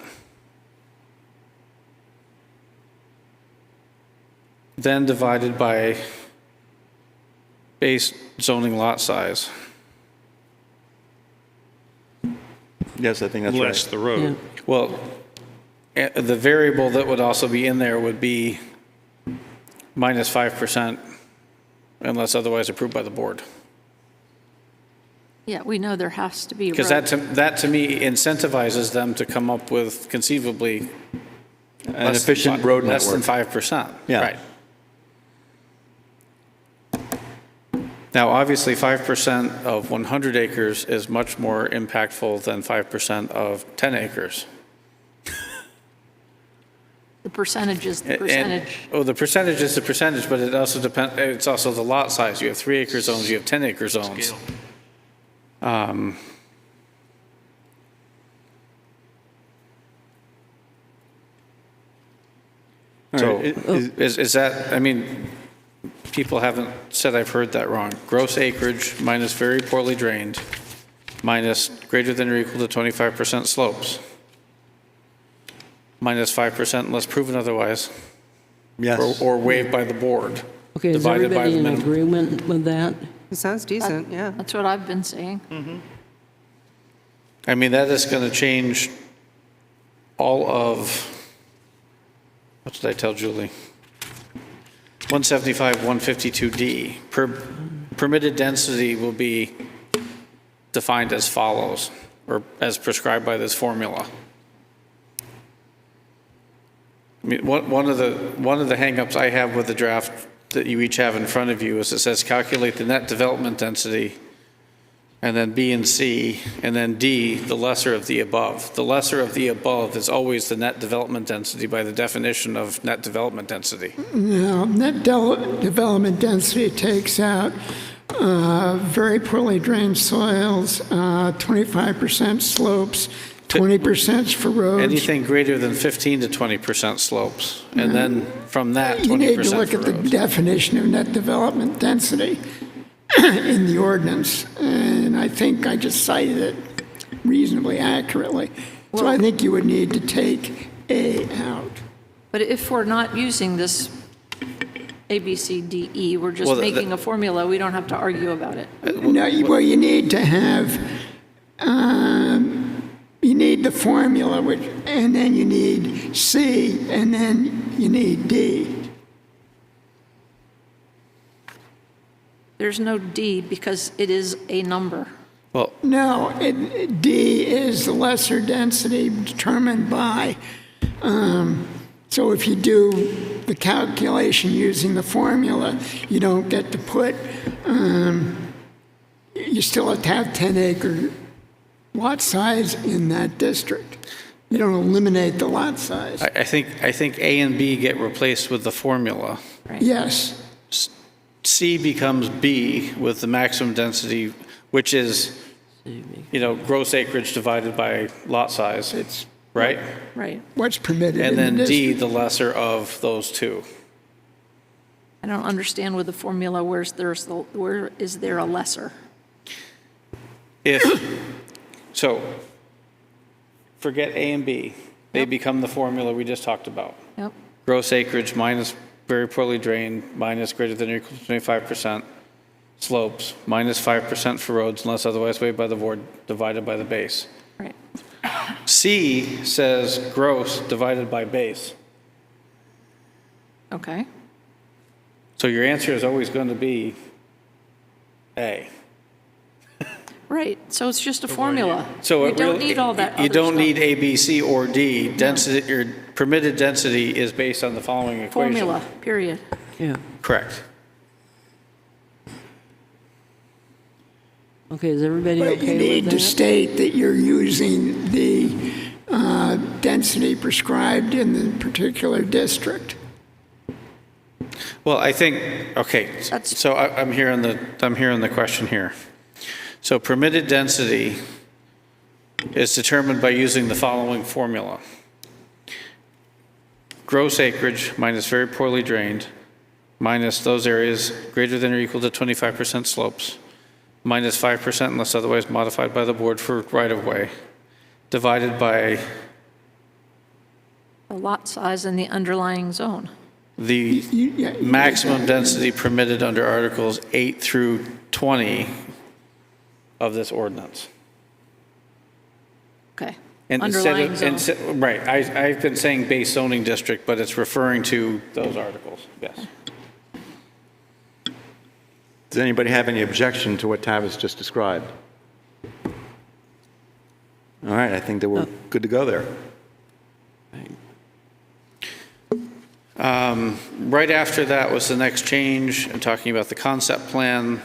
then divided by base zoning lot size. Yes, I think that's Less right. the road. Well, the variable that would also be in there would be minus 5% unless otherwise approved by the board. Yeah, we know there has to be a Because road. that to me incentivizes them to come up with conceivably An efficient road less than network. 5%. Yeah. Right. Now, obviously, 5% of 100 acres is much more impactful than 5% of 10 acres. The percentage is the And- percentage. Oh, the percentage is the percentage, but it also depends, it's also the lot size. You have 3-acre zones, you have 10-acre zones. Scale. All So right, is that, I mean, people haven't said I've heard that wrong. Gross acreage minus very poorly drained, minus greater than or equal to 25% slopes, minus 5% unless proven otherwise, Yes. or waived by the board. Okay, is divided by everybody the in minimum. agreement with that? It sounds decent, yeah. That's what I've been saying. I mean, that is going to change all of, what did I tell Julie? 175, 152D. Permitted density will be defined as follows, or as prescribed by this formula. I mean, one of the hangups I have with the draft that you each have in front of you is it says calculate the net development density, and then B and C, and then D, the lesser of the above. The lesser of the above is always the net development density by the definition of net development density. Now, development density takes out very poorly drained soils, 25% slopes, 20% for roads. Anything greater than 15 to 20% slopes, and then from that, 20% You need to look for at the roads. definition of net development density in the ordinance, and I think I just cited it reasonably accurately. So I think you would need to take A out. But if we're not using this A, B, C, D, E, we're just Well, making a formula, we don't have to argue about it. No, well, you need to have, you need the formula, and then you need C, and then you need D. There's no D because it is a number. Well, No, D is the lesser density determined by, so if you do the calculation using the formula, you don't get to put, you still have to have 10-acre lot size in that district. You don't eliminate the lot size. I think A and B get replaced with the formula. Yes, C becomes B with the maximum density, which is, gross acreage divided by lot size. It's right? Right. what's permitted And in the then D, district. the lesser of those two. I don't understand with the formula, where is there a lesser? So, forget A and B. They become the formula we just talked about. Yep. Gross acreage minus very poorly drained, minus greater than or equal to 25%. Slopes, minus 5% for roads unless otherwise waived by the board, divided by the base. Right. C says gross divided by base. Okay. So your answer is always going to be A. Right. So it's just a formula. So We it don't really- need all that You other don't stuff. need A, B, C, or D. Density, your permitted density is based on the following equation. Formula, period. Yeah. Correct. Okay, is everybody But you okay need with to that? state that you're using the density prescribed in the particular district. Well, I think, okay, That's- so I'm hearing the question here. So permitted density is determined by using the following formula. Gross acreage minus very poorly drained, minus those areas greater than or equal to 25% slopes, minus 5% unless otherwise modified by the board for right-of-way, divided by The lot size and the underlying zone. the Yeah, maximum density permitted under Articles 8 through 20 of this ordinance. Okay. And instead Underlying of, zone. right, I've been saying base zoning district, but it's referring to those articles, yes. Does anybody have any objection to what Tavis just described? All right, I think that we're good to go there. Right after that was the next change, and talking about the concept plan.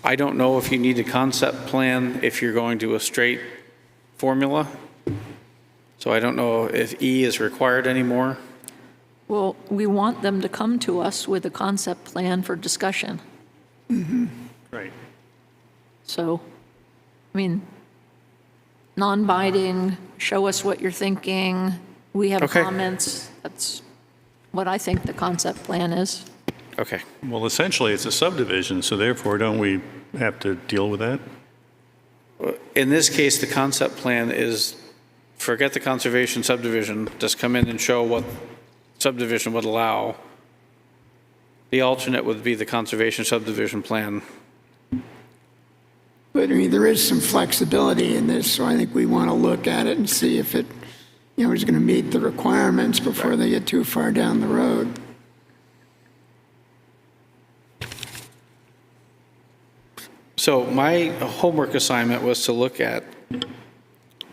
I don't know if you need a concept plan if you're going to a straight formula. So I don't know if E is required anymore. Well, we want them to come to us with a concept plan for discussion. Right. So, I mean, non-binding, show us what you're thinking. We have Okay. comments. That's what I think the concept plan is. Okay. Well, essentially, it's a subdivision, so therefore, don't we have to deal with that? In this case, the concept plan is, forget the conservation subdivision, just come in and show what subdivision would allow. The alternate would be the conservation subdivision plan. But I mean, there is some flexibility in this, so I think we want to look at it and see if it, is going to meet the requirements before they get too far down the road. So my homework assignment was to look at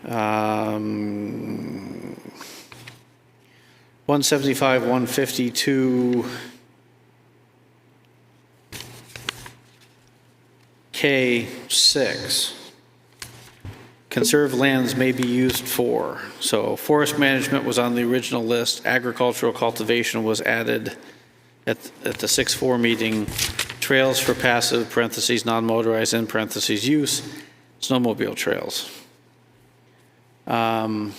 175, 152, K6. Conserved lands may be used for. So forest management was on the original list. Agricultural cultivation was added at the 6-4 meeting. Trails for passive, parentheses, non-motorized, in parentheses, use, snowmobile trails. I'm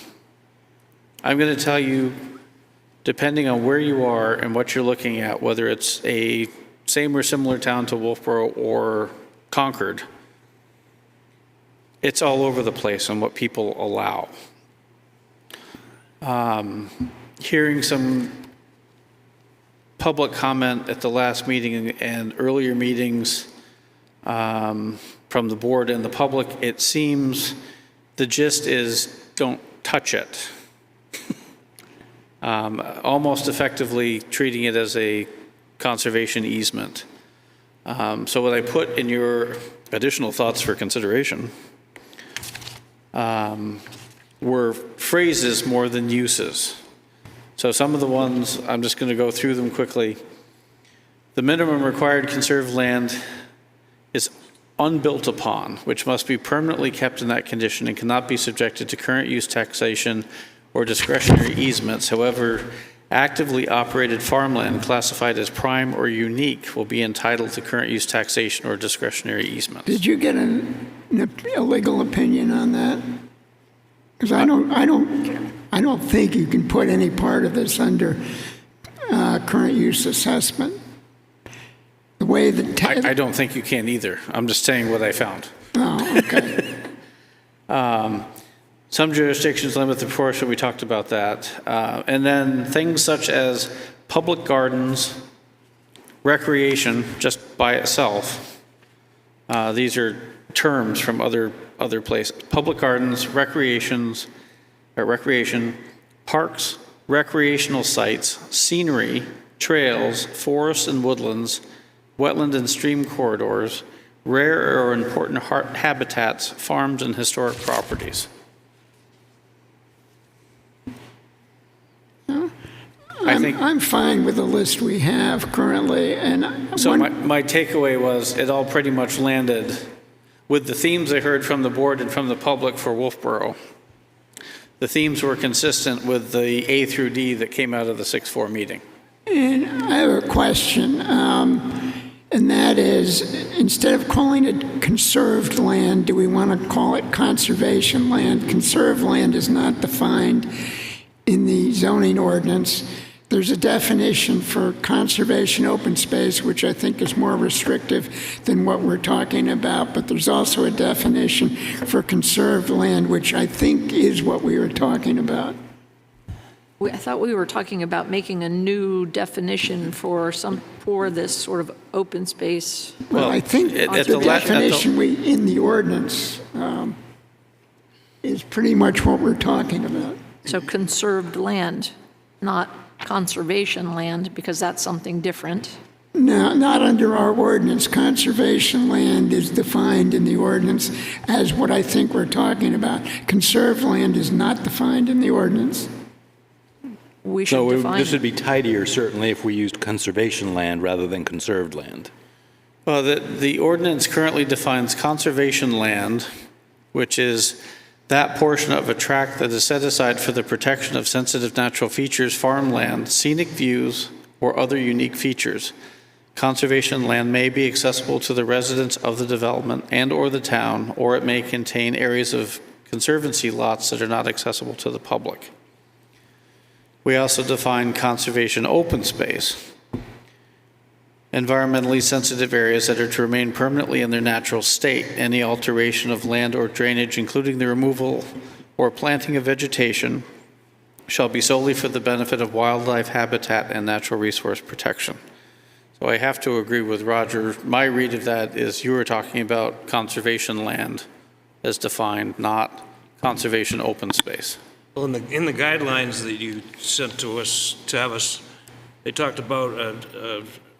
going to tell you, depending on where you are and what you're looking at, whether it's a same or similar town to Wolfeboro or Concord, it's all over the place on what people allow. Hearing some public comment at the last meeting and earlier meetings from the board and the public, it seems the gist is don't touch it. Almost effectively treating it as a conservation easement. So what I put in your additional thoughts for consideration were phrases more than uses. So some of the ones, I'm just going to go through them quickly. The minimum required conserved land is unbuilt upon, which must be permanently kept in that condition and cannot be subjected to current use taxation or discretionary easements. However, Actively operated farmland classified as prime or unique will be entitled to current use taxation or discretionary easements. Did you get a legal opinion on that? Because I don't think you can put any part of this under current use assessment. The way that I don't think you can either. I'm just saying what I found. Oh, okay. Some jurisdictions limit the proportion, we talked about that. And then things such as public gardens, recreation, just by itself. These are terms from other places. Public gardens, recreation, parks, recreational sites, scenery, trails, forests and woodlands, wetland and stream corridors, rare or important habitats, farms, and historic properties. I'm fine with the list we have currently, and So my takeaway was it all pretty much landed with the themes I heard from the board and from the public for Wolfeboro. The themes were consistent with the A through D that came out of the 6-4 meeting. And I have a question, and that is, instead of calling it conserved land, do we want to call it conservation land? Conserved land is not defined in the zoning ordinance. There's a definition for conservation open space, which I think is more restrictive than what we're talking about, but there's also a definition for conserved land, which I think is what we were talking about. I thought we were talking about making a new definition for this sort of open space. Well, I think the definition in the ordinance is pretty much what we're talking about. So conserved land, not conservation land, because that's something different. No, not under our ordinance. Conservation land is defined in the ordinance as what I think we're talking about. Conserved land is not defined in the ordinance. We should define This it. would be tidier, certainly, if we used conservation land rather than conserved land. Well, the ordinance currently defines conservation land, which is that portion of a tract that is set aside for the protection of sensitive natural features, farmland, scenic views, or other unique features. Conservation land may be accessible to the residents of the development and/or the town, or it may contain areas of conservancy lots that are not accessible to the public. We also define conservation open space. Environmentally sensitive areas that are to remain permanently in their natural state. Any alteration of land or drainage, including the removal or planting of vegetation, shall be solely for the benefit of wildlife habitat and natural resource protection. So I have to agree with Roger. My read of that is you were talking about conservation land as defined, not conservation open space. Well, in the guidelines that you sent to us, they talked about,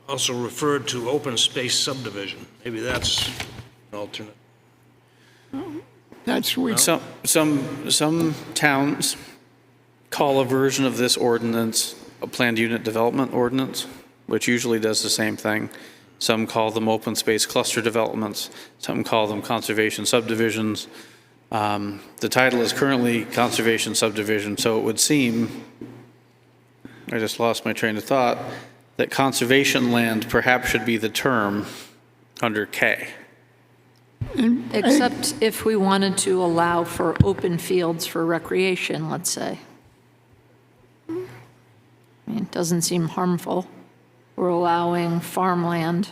also referred to open space subdivision. Maybe that's an alternate. That's what Some towns call a version of this ordinance a planned unit development ordinance, which usually does the same thing. Some call them open space cluster developments. Some call them conservation subdivisions. The title is currently conservation subdivision, so it would seem, I just lost my train of thought, that conservation land perhaps should be the term under K. Except if we wanted to allow for open fields for recreation, let's say. I mean, it doesn't seem harmful. We're allowing farmland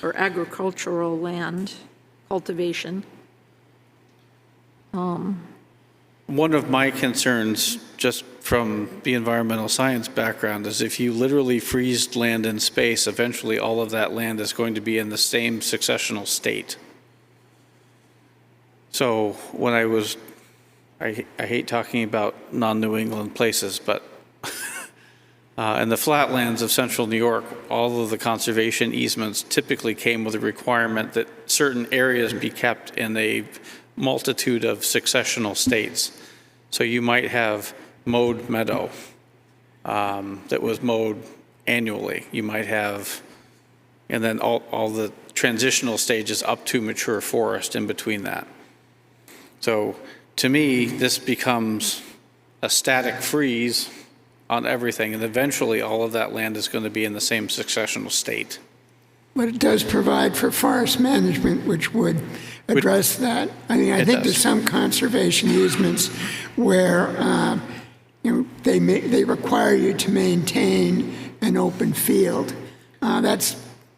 or agricultural land cultivation. One of my concerns, just from the environmental science background, is if you literally freeze land in space, eventually all of that land is going to be in the same successional state. So when I hate talking about non-New England places, but in the flatlands of central New York, all of the conservation easements typically came with a requirement that certain areas be kept in a multitude of successional states. So you might have mowed meadow that was mowed annually. You might have, and then all the transitional stages up to mature forest in between that. So to me, this becomes a static freeze on everything, and eventually all of that land is going to be in the same successional state. But it does provide for forest management, which would address that. I mean, I It think does. there's some conservation easements where, they require you to maintain an open field. That's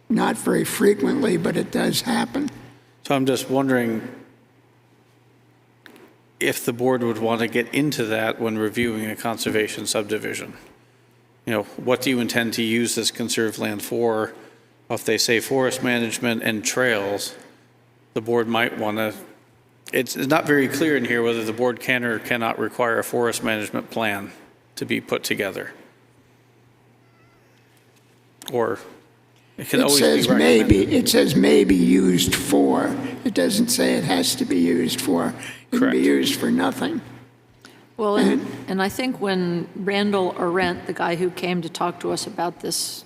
not very frequently, but it does happen. So I'm just wondering if the board would want to get into that when reviewing a conservation subdivision. What do you intend to use this conserved land for? If they say forest management and trails, the board might want to, it's not very clear in here whether the board can or cannot require a forest management plan to be put together. Or it can It always says be recommended. maybe, it says maybe used for. It doesn't say it has to be used for. It can Correct. be used for nothing. Well, and I think when Randall Arendt, the guy who came to talk to us about this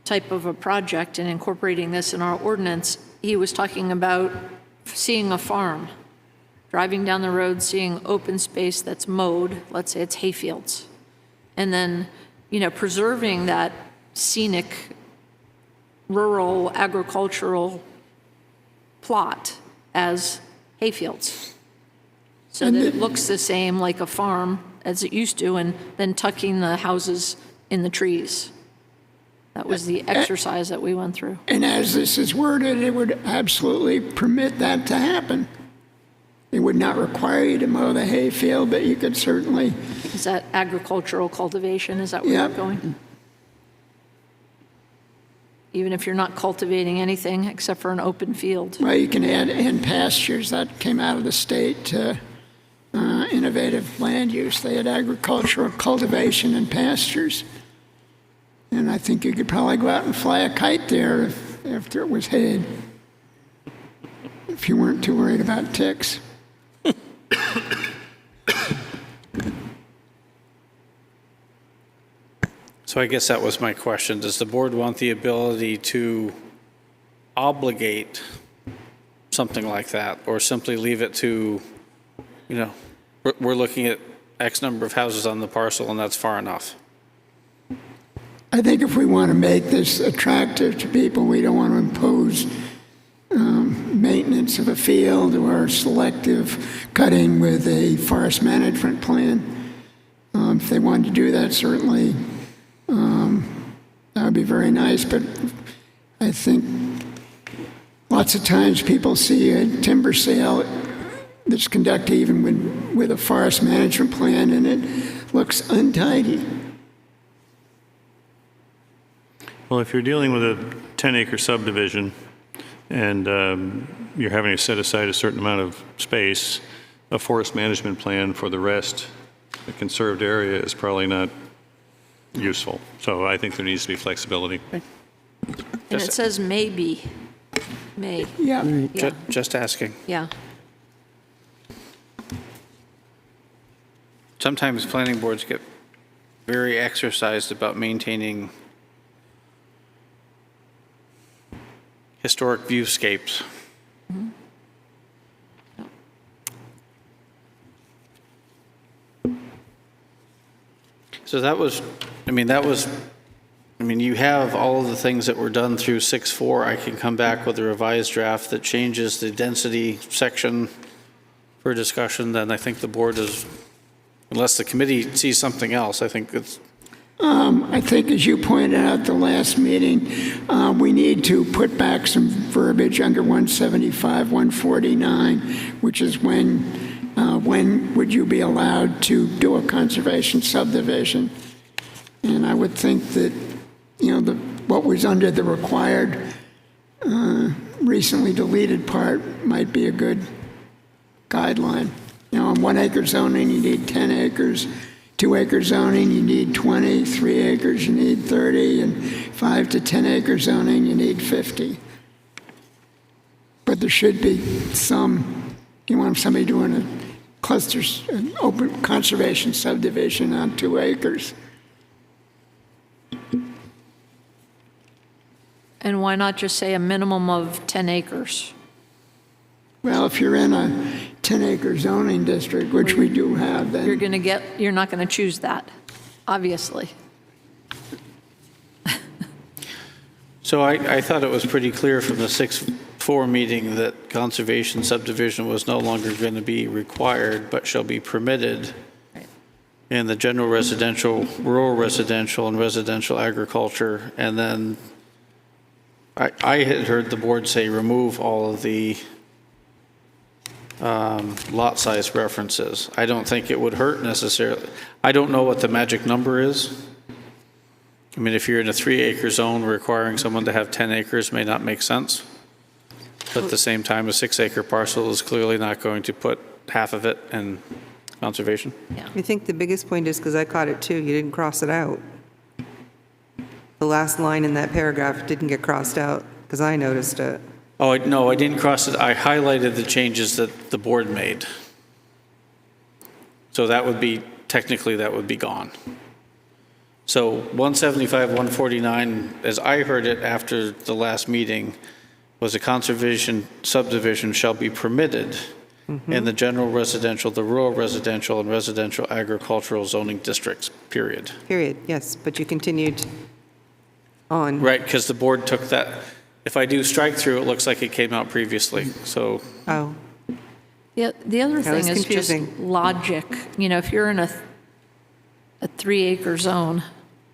type of a project and incorporating this in our ordinance, he was talking about seeing a farm, driving down the road, seeing open space that's mowed, let's say it's hayfields, and then, preserving that scenic, rural, agricultural plot as hayfields, so that it looks the same like a farm as it used to, and then tucking the houses in the trees. That was the exercise that we went through. And as this is worded, it would absolutely permit that to happen. It would not require you to mow the hayfield, but you could certainly, Is that agricultural cultivation? Is that where Yeah. you're going? Even if you're not cultivating anything except for an open field. well, you can add pastures. That came out of the state innovative land use. They had agricultural cultivation and pastures. And I think you could probably go out and fly a kite there after it was hayed, if you weren't too worried about ticks. So I guess that was my question. Does the board want the ability to obligate something like that, or simply leave it to, we're looking at X number of houses on the parcel and that's far enough? I think if we want to make this attractive to people, we don't want to impose maintenance of a field or selective cutting with a forest management plan. If they wanted to do that, certainly that would be very nice. But I think lots of times people see a timber sale that's conducted even with a forest management plan, and it looks untidy. Well, if you're dealing with a 10-acre subdivision and you're having to set aside a certain amount of space, a forest management plan for the rest, the conserved area, is probably not useful. So I think there needs to be flexibility. And it says maybe, may, Yeah. yeah, Just asking. yeah. Sometimes planning boards get very exercised about maintaining historic viewscapes. So you have all of the things that were done through 6.4. I can come back with a revised draft that changes the density section for discussion. Then I think the board is, unless the committee sees something else, I think it's, I think, as you pointed out at the last meeting, we need to put back some verbiage under 175, 149, which is when would you be allowed to do a conservation subdivision? And I would think that, what was under the required, recently deleted part might be a good guideline. On 1 acre zoning, you need 10 acres. 2 acre zoning, you need 20, 3 acres, you need 30, and 5 to 10 acre zoning, you need 50. But there should be some, you want somebody doing a cluster, an open conservation subdivision on 2 acres. And why not just say a minimum of 10 acres? Well, if you're in a 10-acre zoning district, which we do have, then you're not going to choose that, obviously. So I thought it was pretty clear from the 6-4 meeting that conservation subdivision was no longer going to be required, but shall be permitted in the general residential, rural residential, and residential agriculture. And then I had heard the board say remove all of the lot size references. I don't think it would hurt necessarily. I don't know what the magic number is. I mean, if you're in a 3-acre zone, requiring someone to have 10 acres may not make sense. But at the same time, a 6-acre parcel is clearly not going to put half of it in conservation. I think the biggest point is, because I caught it too, you didn't cross it out. The last line in that paragraph didn't get crossed out, because I noticed it. Oh, no, I didn't cross it. I highlighted the changes that the board made. So that would be, technically, that would be gone. So 175, 149, as I heard it after the last meeting, was a conservation subdivision shall be permitted in the general residential, the rural residential, and residential agricultural zoning districts, period. Period, yes, but you continued on. Right, because the board took that. If I do strike through, it looks like it came out previously, so. Oh, The other That was thing is just confusing. logic. You know, if you're in a 3-acre zone,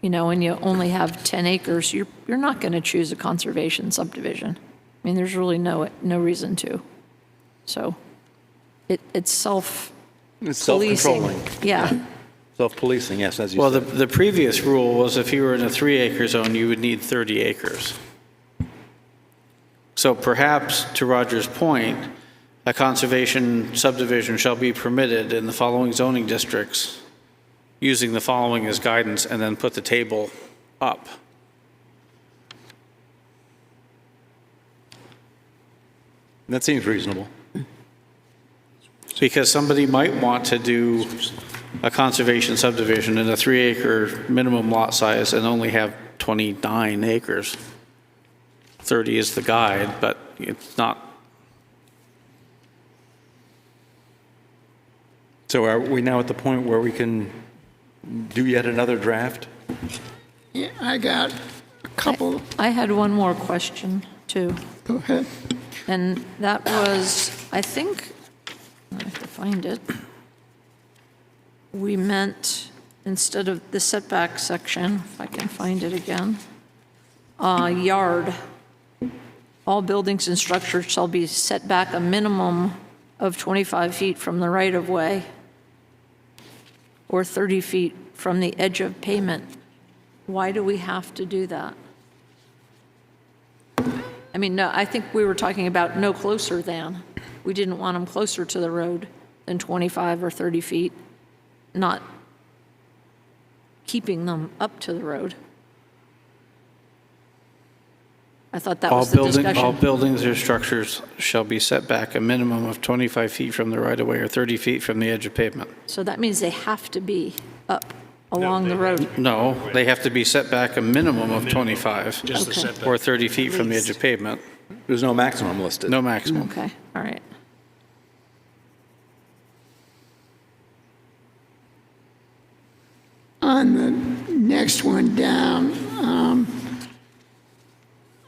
you know, and you only have 10 acres, you're not going to choose a conservation subdivision. I mean, there's really no reason to. So it's self-policing. It's self-controlling. Yeah. Self-policing, yes, as you Well, said. the previous rule was if you were in a 3-acre zone, you would need 30 acres. So perhaps, to Roger's point, a conservation subdivision shall be permitted in the following zoning districts, using the following as guidance, and then put the table up. That seems reasonable. Because somebody might want to do a conservation subdivision in a 3-acre minimum lot size and only have 29 acres. 30 is the guide, but it's not. So are we now at the point where we can do yet another draft? Yeah, I got a couple. I had one more question, too. Go ahead. And that was, I think, I have to find it. We meant, instead of the setback section, if I can find it again, yard. All buildings and structures shall be set back a minimum of 25 feet from the right-of-way or 30 feet from the edge of pavement. Why do we have to do that? I mean, no, I think we were talking about no closer than. We didn't want them closer to the road than 25 or 30 feet, not keeping them up to the road. I thought that was the discussion. All buildings or structures shall be set back a minimum of 25 feet from the right-of-way or 30 feet from the edge of pavement. So that means they have to be up along the road. No, they have to be set back a minimum of 25 just the Okay. setback. or 30 feet from the edge of pavement. There's no maximum listed. No maximum. Okay, all right. On the next one down,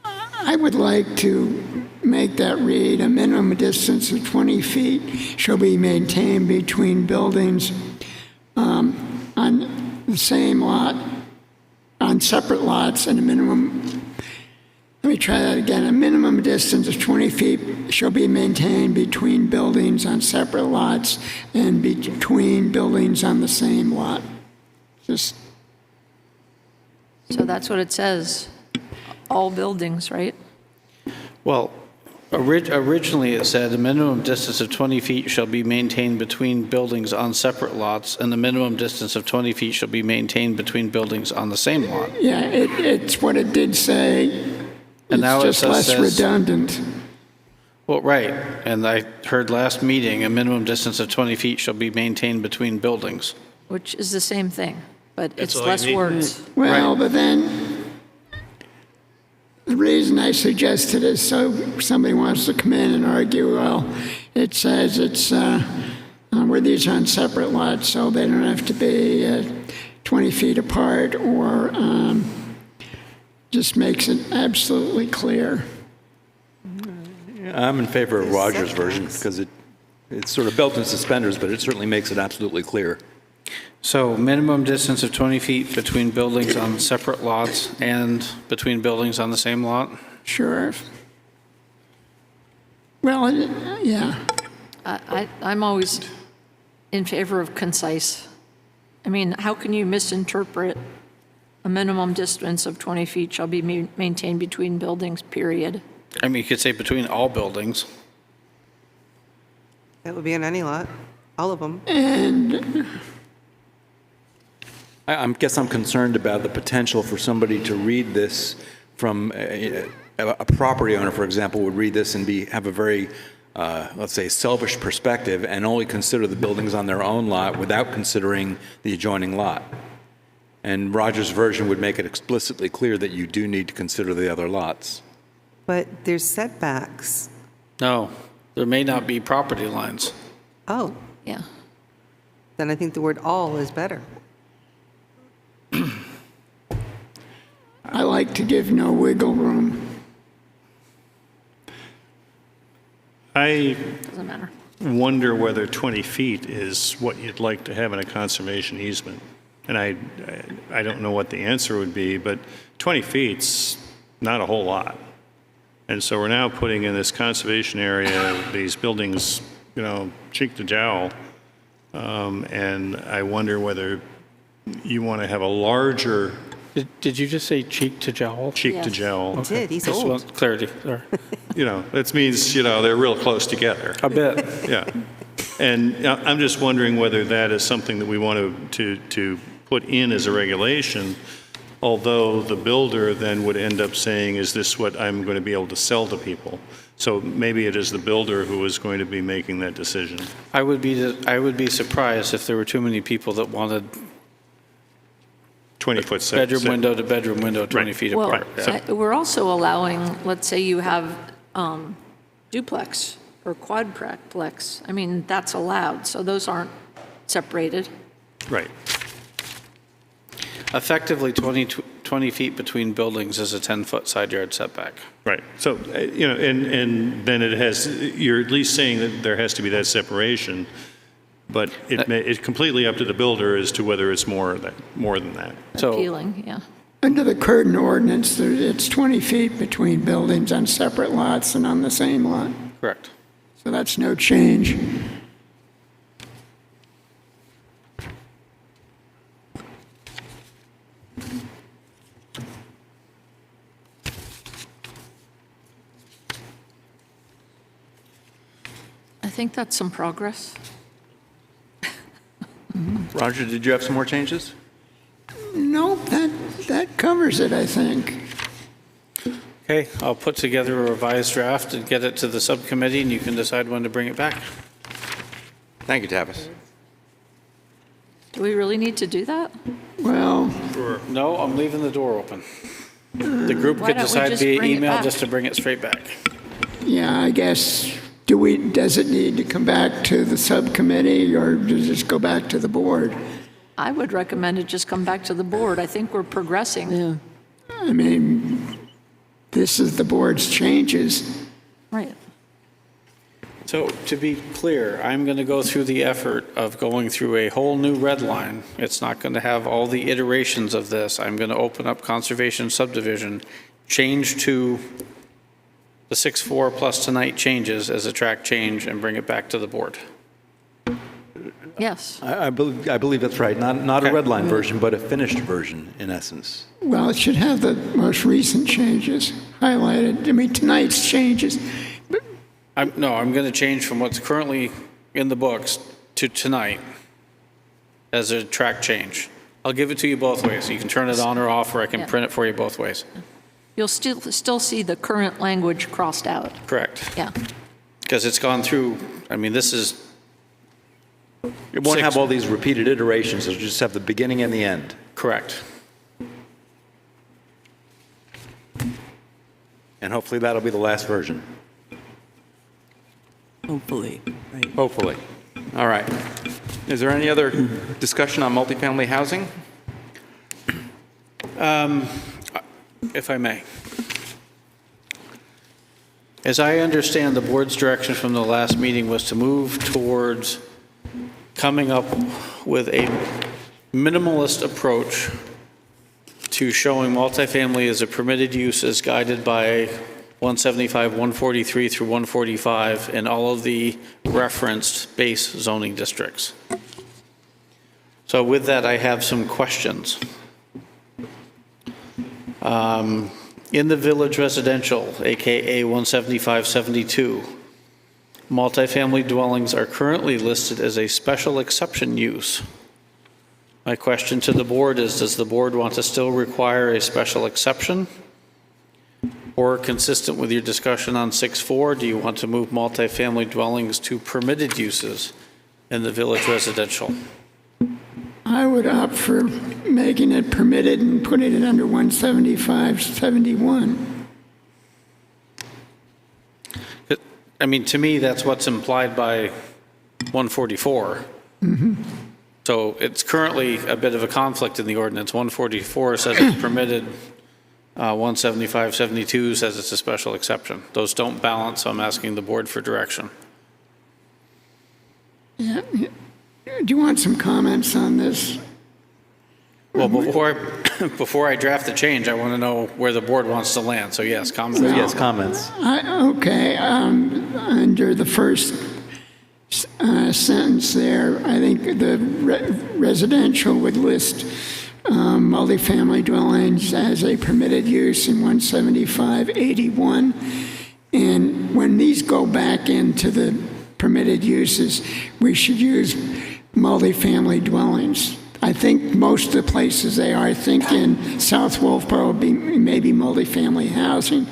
I would like to make that read, a minimum distance of 20 feet shall be maintained between buildings on the same lot, on separate lots, and a minimum, let me try that again, a minimum distance of 20 feet shall be maintained between buildings on separate lots and between buildings on the same lot. Just, So that's what it says, all buildings, right? Well, originally it said a minimum distance of 20 feet shall be maintained between buildings on separate lots, and the minimum distance of 20 feet shall be maintained between buildings on the same lot. yeah, it's what it did say. And now It's it just less says- redundant. Well, right, and I heard last meeting, a minimum distance of 20 feet shall be maintained between buildings. Which is the same thing, but That's it's all you less need. words. Well, Right. but then The reason I suggested is so somebody wants to come in and argue, well, it says it's where these are on separate lots, so they don't have to be 20 feet apart, or just makes it absolutely clear. I'm in favor of Roger's version because it's sort of belt and suspenders, but it certainly makes it absolutely clear. So minimum distance of 20 feet between buildings on separate lots and between buildings on the same lot? Sure. Well, yeah. I'm always in favor of concise. I mean, how can you misinterpret a minimum distance of 20 feet shall be maintained between buildings, period? I mean, you could say between all buildings. That would be on any lot, all of them. And I guess I'm concerned about the potential for somebody to read this from a property owner, for example, would read this and have a very, let's say, selfish perspective and only consider the buildings on their own lot without considering the adjoining lot. And Roger's version would make it explicitly clear that you do need to consider the other lots. But there's setbacks. No, there may not be property lines. Oh, Yeah. then I think the word all is better. I like to give no wiggle room. I Doesn't matter. wonder whether 20 feet is what you'd like to have in a conservation easement. And I don't know what the answer would be, but 20 feet's not a whole lot. And so we're now putting in this conservation area, these buildings, cheek to jowl. And I wonder whether you want to have a larger Did you just say cheek to jowl? cheek to Yes. jowl. He did, he's Just old. want clarity. Sorry. That means, they're real close together. A bit. Yeah. And I'm just wondering whether that is something that we want to put in as a regulation, although the builder then would end up saying, is this what I'm going to be able to sell to people? So maybe it is the builder who is going to be making that decision. I would be surprised if there were too many people that wanted 20-foot set. bedroom window to bedroom window 20 feet Well, apart. Yeah. we're also allowing, let's say you have duplex or quadplex. I mean, that's allowed, so those aren't separated. Right. Effectively, 20 feet between buildings is a 10-foot side yard setback. Right. So, and then you're at least saying that there has to be that separation, but it's completely up to the builder as to whether it's more than that. So Appealing, yeah. Under the current ordinance, it's 20 feet between buildings on separate lots and on the same lot. correct. So that's no change. I think that's some progress. Roger, did you have some more changes? Nope, that covers it, I think. Okay, I'll put together a revised draft and get it to the subcommittee, and you can decide when to bring it back. Thank you, Tavis. Do we really need to do that? Well, No, I'm leaving the door open. The group Why could don't we decide just via bring it email back? just to bring it straight back. yeah, I guess, does it need to come back to the subcommittee, or does it just go back to the board? I would recommend it just come back to the board. I think we're progressing. Yeah. I mean, this is the board's changes. Right. So to be clear, I'm going to go through the effort of going through a whole new red line. It's not going to have all the iterations of this. I'm going to open up conservation subdivision, change to the 6-4 plus tonight changes as a track change, and bring it back to the board. Yes. I believe that's right. Not a Okay. red line version, but a finished version, in essence. Well, it should have the most recent changes highlighted. I mean, tonight's changes. But I'm going to change from what's currently in the books to tonight as a track change. I'll give it to you both ways. You can turn it on or off, or I can Yeah. print it for you both ways. You'll still see the current language crossed out. Correct. Yeah. Because it's gone through, I mean, this is, It won't have Six. all these repeated iterations, it'll just have the beginning and the end. correct. And hopefully that'll be the last version. Hopefully, right. Hopefully. All right. Is there any other discussion on multifamily housing? If I may. As I understand, the board's direction from the last meeting was to move towards coming up with a minimalist approach to showing multifamily as a permitted use as guided by 175, 143 through 145 and all of the referenced base zoning districts. So with that, I have some questions. In the village residential, AKA 175-72, multifamily dwellings are currently listed as a special exception use. My question to the board is, does the board want to still require a special exception? Or consistent with your discussion on 6.4, do you want to move multifamily dwellings to permitted uses in the village residential? I would opt for making it permitted and putting it under 175-71. I mean, to me, that's what's implied by 144. So it's currently a bit of a conflict in the ordinance. 144 says it's permitted, 175-72 says it's a special exception. Those don't balance, so I'm asking the board for direction. Yeah. Do you want some comments on this? Well, before I draft the change, I want to know where the board wants to land. So yes, comments. Yes, comments. Okay, under the first sentence there, I think the residential would list multifamily dwellings as a permitted use in 175-81. And when these go back into the permitted uses, we should use multifamily dwellings. I think most of the places they are, I think in South Wolfeboro, maybe multifamily housing.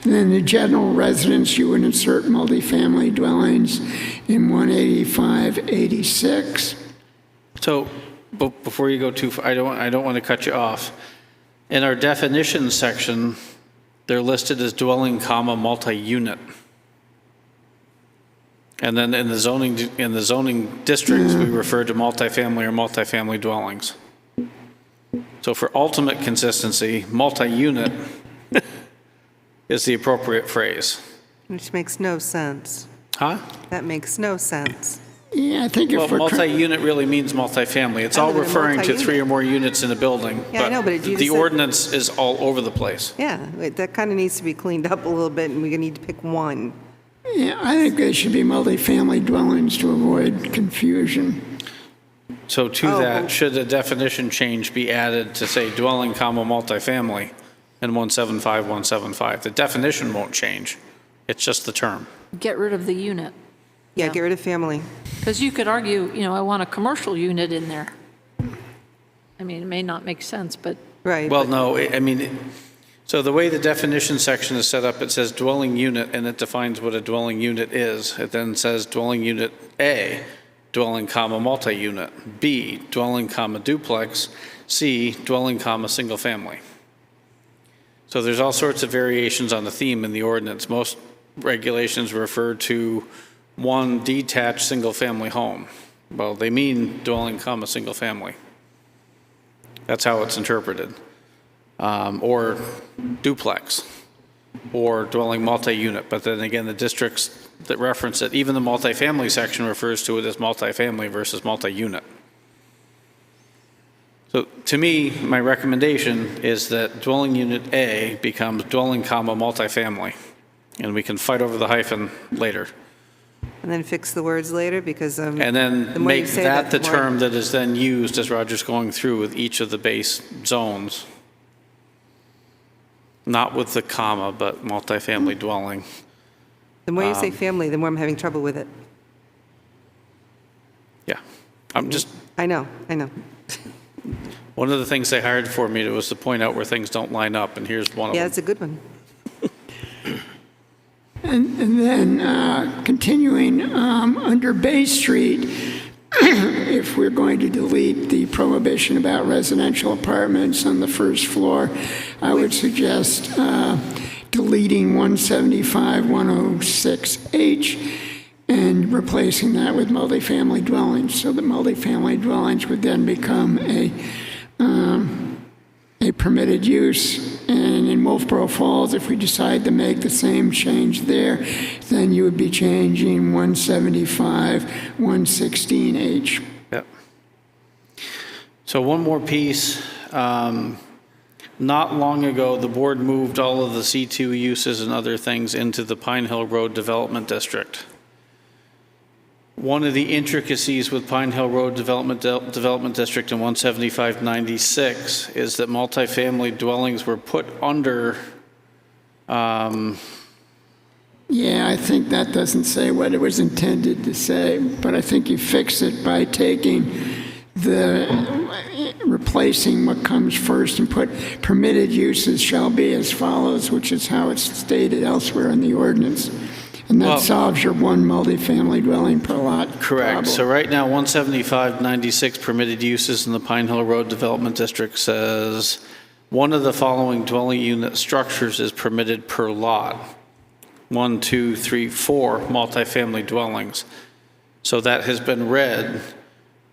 And then the general residence, you would insert multifamily dwellings in 185-86. So before you go too far, I don't want to cut you off. In our definitions section, they're listed as dwelling, multi-unit. And then in the zoning districts, we refer to multifamily or multifamily dwellings. So for ultimate consistency, multi-unit is the appropriate phrase. Which makes no sense. Huh? That makes no sense. Yeah, I think if Well, we're... multi-unit really means multifamily. It's all referring to 3 or more units in a building. Yeah, I know, but you the just said- ordinance is all over the place. Yeah, that kind of needs to be cleaned up a little bit, and we need to pick one. Yeah, I think they should be multifamily dwellings to avoid confusion. So to that, should a definition change be added to say dwelling, multifamily in 175, 175? The definition won't change. It's just the term. Get rid of the unit. Yeah, get rid of family. Because you could argue, I want a commercial unit in there. I mean, it may not make sense, but Right. Well, no, I mean, so the way the definition section is set up, it says dwelling unit, and it defines what a dwelling unit is. It then says dwelling unit A, dwelling, multi-unit, B, dwelling, duplex, C, dwelling, single family. So there's all sorts of variations on the theme in the ordinance. Most regulations refer to one detached single-family home. Well, they mean dwelling, single family. That's how it's interpreted. Or duplex, or dwelling multi-unit. But then again, the districts that reference it, even the multifamily section refers to it as multifamily versus multi-unit. So to me, my recommendation is that dwelling unit A becomes dwelling, multifamily. And we can fight over the hyphen later. And then fix the words later, because And the then more you make say that the more- term that is then used as Roger's going through with each of the base zones. Not with the comma, but multifamily dwelling. The more you say family, the more I'm having trouble with it. Yeah. I'm just, I know. one of the things they hired for me was to point out where things don't line up, and here's one of Yeah, them. that's a good one. And then continuing under Bay Street, if we're going to delete the prohibition about residential apartments on the first floor, I would suggest deleting 175, 106H, and replacing that with multifamily dwellings, so that multifamily dwellings would then become a permitted use. And in Wolfeboro Falls, if we decide to make the same change there, then you would be changing 175, 116H. Yep. So one more piece. Not long ago, the board moved all of the C2 uses and other things into the Pine Hill Road Development District. One of the intricacies with Pine Hill Road Development District in 17596 is that multifamily dwellings were put under. Yeah, I think that doesn't say what it was intended to say, but I think you fix it by taking replacing what comes first and put permitted uses shall be as follows, which is how it's stated elsewhere in the ordinance. And that solves your one multifamily dwelling per lot. Correct. problem. So right now, 17596 permitted uses in the Pine Hill Road Development District says one of the following dwelling unit structures is permitted per lot. 1, 2, 3, 4 multifamily dwellings. So that has been read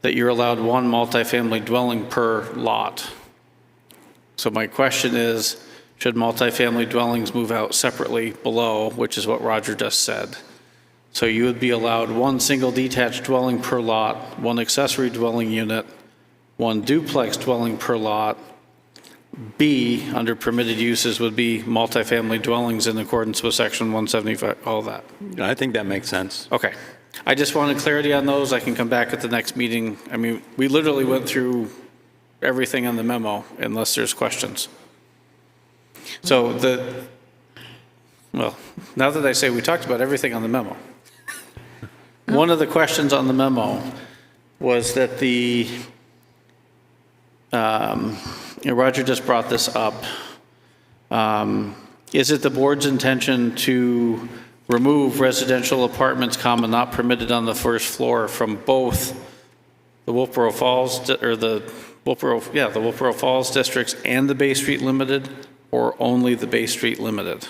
that you're allowed one multifamily dwelling per lot. So my question is, should multifamily dwellings move out separately below, which is what Roger just said? So you would be allowed one single detached dwelling per lot, one accessory dwelling unit, one duplex dwelling per lot. B, under permitted uses, would be multifamily dwellings in accordance with section 175, all that. I think that makes sense. Okay. I just wanted clarity on those. I can come back at the next meeting. I mean, we literally went through everything on the memo, unless there's questions. So well, now that I say we talked about everything on the memo, one of the questions on the memo was that Roger just brought this up. Is it the board's intention to remove residential apartments, not permitted on the first floor from both the Wolfeboro Falls, or the Wolfeboro Falls districts and the Bay Street Limited, or only the Bay Street Limited?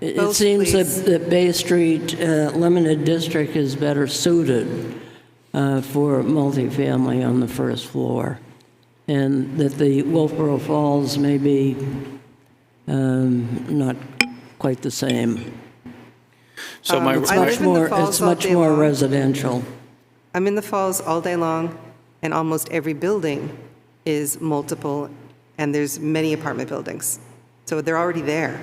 It Both, seems please. that Bay Street Limited District is better suited for multifamily on the first floor, and that the Wolfeboro Falls may be not quite the same. So my I live in the Falls It's all much day more long. residential. I'm in the Falls all day long, and almost every building is multiple, and there's many apartment buildings. So they're already there.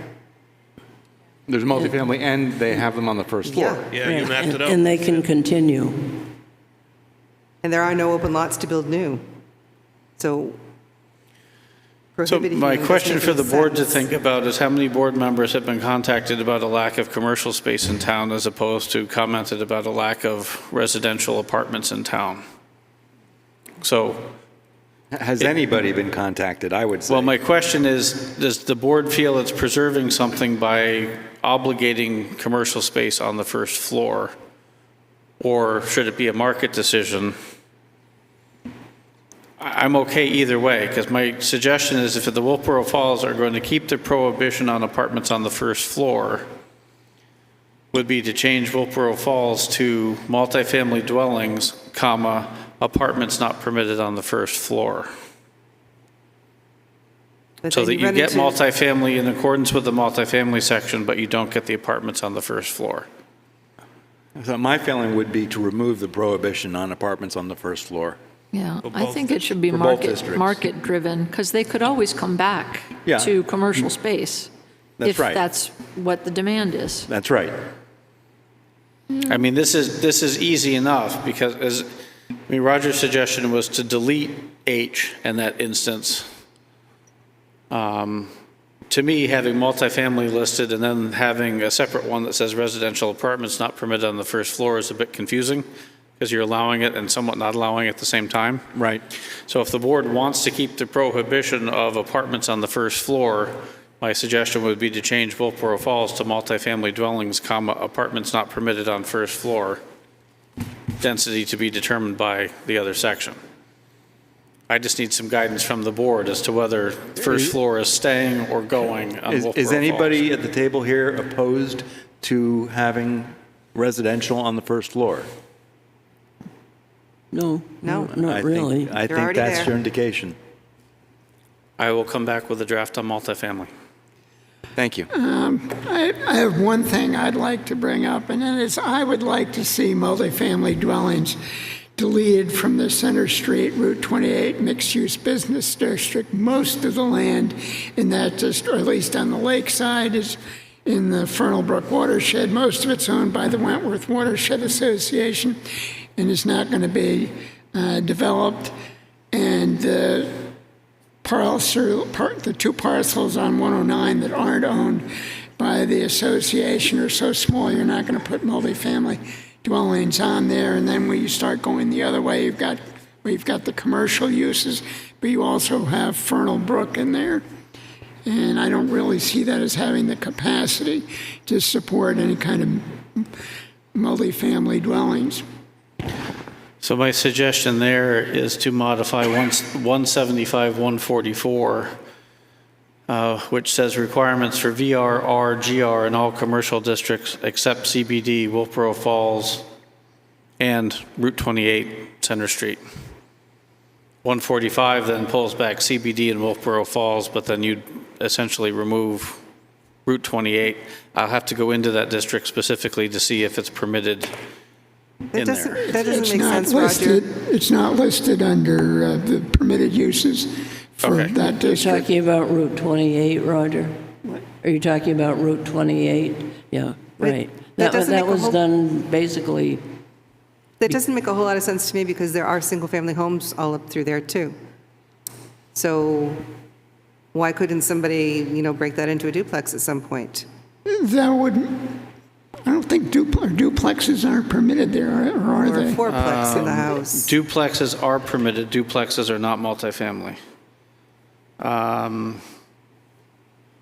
There's multifamily, and they have them on the first floor. Yeah. Yeah, you mapped it out. And they can continue. And there are no open lots to build new. So So prohibiting my them question doesn't for the make board to sense. think about is how many board members have been contacted about a lack of commercial space in town as opposed to commented about a lack of residential apartments in town? So, Has anybody been contacted, I would say? well, my question is, does the board feel it's preserving something by obligating commercial space on the first floor? Or should it be a market decision? I'm okay either way, because my suggestion is if the Wolfeboro Falls are going to keep the prohibition on apartments on the first floor, would be to change Wolfeboro Falls to multifamily dwellings, apartments not permitted on the first floor. But So then that you run get into- multifamily in accordance with the multifamily section, but you don't get the apartments on the first floor. So my feeling would be to remove the prohibition on apartments on the first floor. Yeah, For I both think it should be For both districts. market-driven, because they could always come back Yeah. to commercial space. That's right. If that's what the demand is. That's right. I mean, this is easy enough, because Roger's suggestion was to delete H in that instance. To me, having multifamily listed and then having a separate one that says residential apartments not permitted on the first floor is a bit confusing, because you're allowing it and somewhat not allowing it at the same time. Right. So if the board wants to keep the prohibition of apartments on the first floor, my suggestion would be to change Wolfeboro Falls to multifamily dwellings, apartments not permitted on first floor, density to be determined by the other section. I just need some guidance from the board as to whether first floor is staying or going on Wolfeboro Is Falls. anybody at the table here opposed to having residential on the first floor? No, No. not really. I They're think already that's there. your indication. I will come back with a draft on multifamily. Thank you. I have one thing I'd like to bring up, and that is I would like to see multifamily dwellings deleted from the Center Street, Route 28 mixed-use business district. Most of the land in that district, or at least on the lakeside, is in the Fernal Brook watershed. Most of it's owned by the Wentworth Watershed Association and is not going to be developed. And the two parcels on 109 that aren't owned by the association are so small, you're not going to put multifamily dwellings on there. And then when you start going the other way, you've got the commercial uses, but you also have Fernal Brook in there. And I don't really see that as having the capacity to support any kind of multifamily dwellings. So my suggestion there is to modify 175-144, which says requirements for VRR, GR in all commercial districts except CBD, Wolfeboro Falls, and Route 28, Center Street. 145 then pulls back CBD and Wolfeboro Falls, but then you'd essentially remove Route 28. I'll have to go into that district specifically to see if it's permitted in there. That doesn't It's make not sense, Roger. listed. It's not listed under the permitted uses for Okay. that You're district. talking about Route 28, Roger? Are you talking about Route 28? Yeah, right. that doesn't That make a was whole- done basically, That doesn't make a whole lot of sense to me because there are single-family homes all up through there, too. So why couldn't somebody, break that into a duplex at some point? That would, I don't think duplexes aren't permitted there, or are Or a they? fourplex in the house? Duplexes are permitted, duplexes are not multifamily.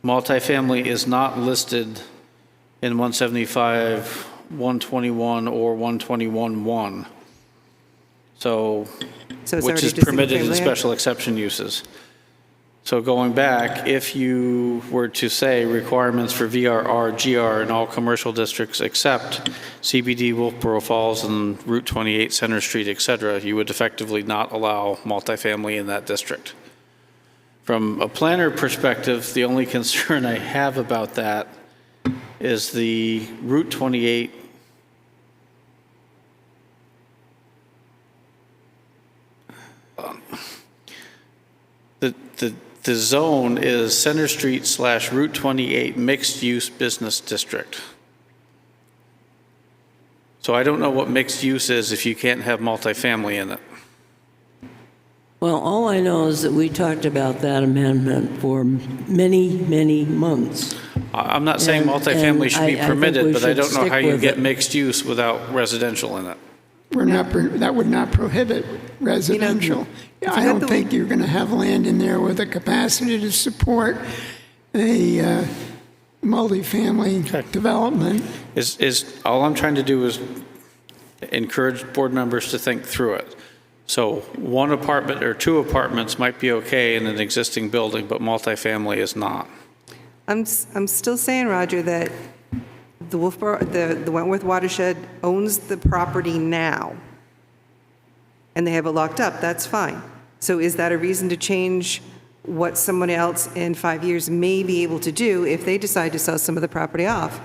Multifamily is not listed in 175, 121, or 121-1. So, So it's which already is just permitted in single-family? special exception uses. So going back, if you were to say requirements for VRR, GR in all commercial districts except CBD, Wolfeboro Falls, and Route 28, Center Street, et cetera, you would effectively not allow multifamily in that district. From a planner perspective, the only concern I have about that is the Route 28 the zone is Center Street / Route 28 mixed-use business district. So I don't know what mixed use is if you can't have multifamily in it. well, all I know is that we talked about that amendment for many, many months. I'm not saying And- multifamily and should be I think permitted, we but I should don't know stick how you with get it. mixed use without residential in it. That would not prohibit residential. you I got don't the- think you're going to have land in there with a capacity to support a multifamily development. All I'm trying to do is encourage board members to think through it. So one apartment or two apartments might be okay in an existing building, but multifamily is not. I'm still saying, Roger, that the the Wentworth watershed owns the property now, and they have it locked up, that's fine. So is that a reason to change what someone else in 5 years may be able to do if they decide to sell some of the property off?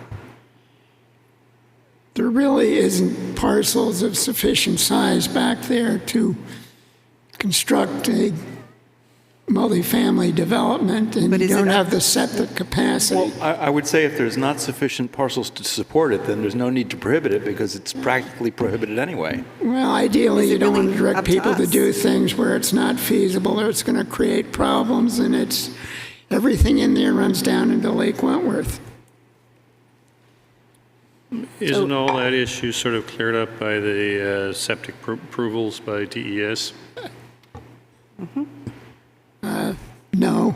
There really isn't parcels of sufficient size back there to construct a multifamily development, and But you is it don't up- have the septic capacity. Well, I would say if there's not sufficient parcels to support it, then there's no need to prohibit it because it's practically prohibited anyway. Well, ideally, Is it you don't want really to direct up to people to us? do things where it's not feasible or it's going to create problems, and everything in there runs down into Lake Wentworth. Isn't all that issue sort of cleared up by the septic approvals by DES? No.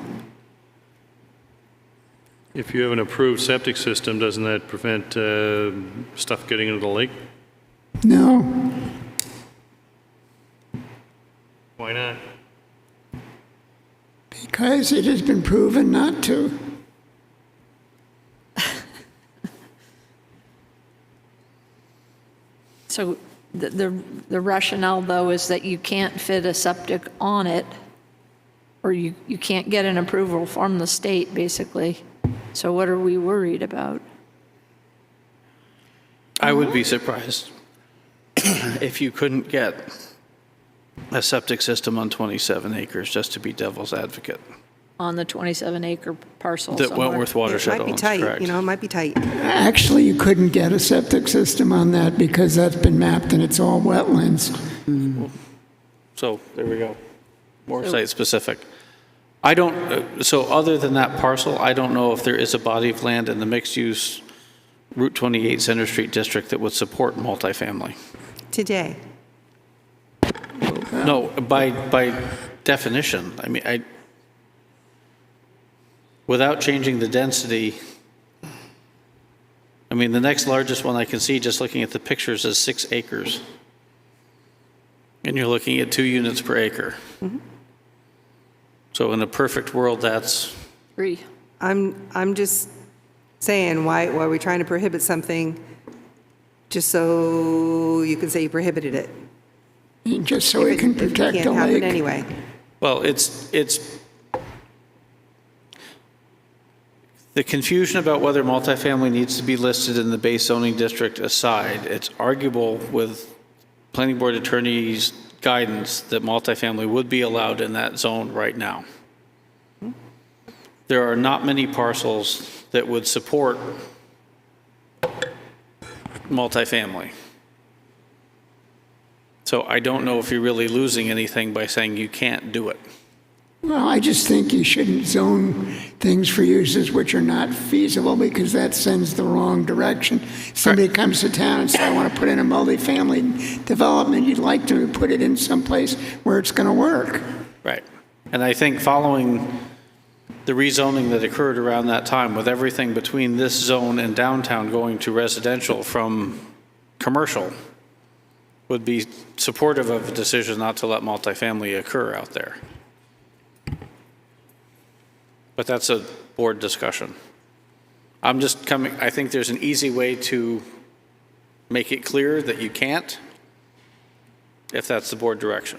If you have an approved septic system, doesn't that prevent stuff getting into the lake? No. Why not? Because it has been proven not to. So the rationale, though, is that you can't fit a septic on it, or you can't get an approval from the state, basically. So what are we worried about? I would be surprised if you couldn't get a septic system on 27 acres, just to be devil's advocate. On the 27-acre parcel That somewhere? Wentworth It watershed might be owns, tight, correct? you know, it might be tight. Actually, you couldn't get a septic system on that because that's been mapped and it's all wetlands. So there we go. More site-specific. I don't, so other than that parcel, I don't know if there is a body of land in the mixed-use Route 28 Center Street district that would support multifamily. Today. No, by definition, I mean, without changing the density, I mean, the next largest one I can see, just looking at the pictures, is 6 acres. And you're looking at 2 units per acre. So in a perfect world, that's, 3. I'm just saying, why are we trying to prohibit something just so you can say you prohibited it? Just so we can If it protect the can't happen lake. anyway. well, it's the confusion about whether multifamily needs to be listed in the base zoning district aside, it's arguable with planning board attorney's guidance that multifamily would be allowed in that zone right now. There are not many parcels that would support multifamily. So I don't know if you're really losing anything by saying you can't do it. Well, I just think you shouldn't zone things for uses which are not feasible because that sends the wrong direction. Somebody comes to town and says, I want to put in a multifamily development, you'd like to put it in someplace where it's going to work. Right. And I think following the rezoning that occurred around that time, with everything between this zone and downtown going to residential from commercial, would be supportive of a decision not to let multifamily occur out there. But that's a board discussion. I'm just coming, I think there's an easy way to make it clear that you can't, if that's the board direction.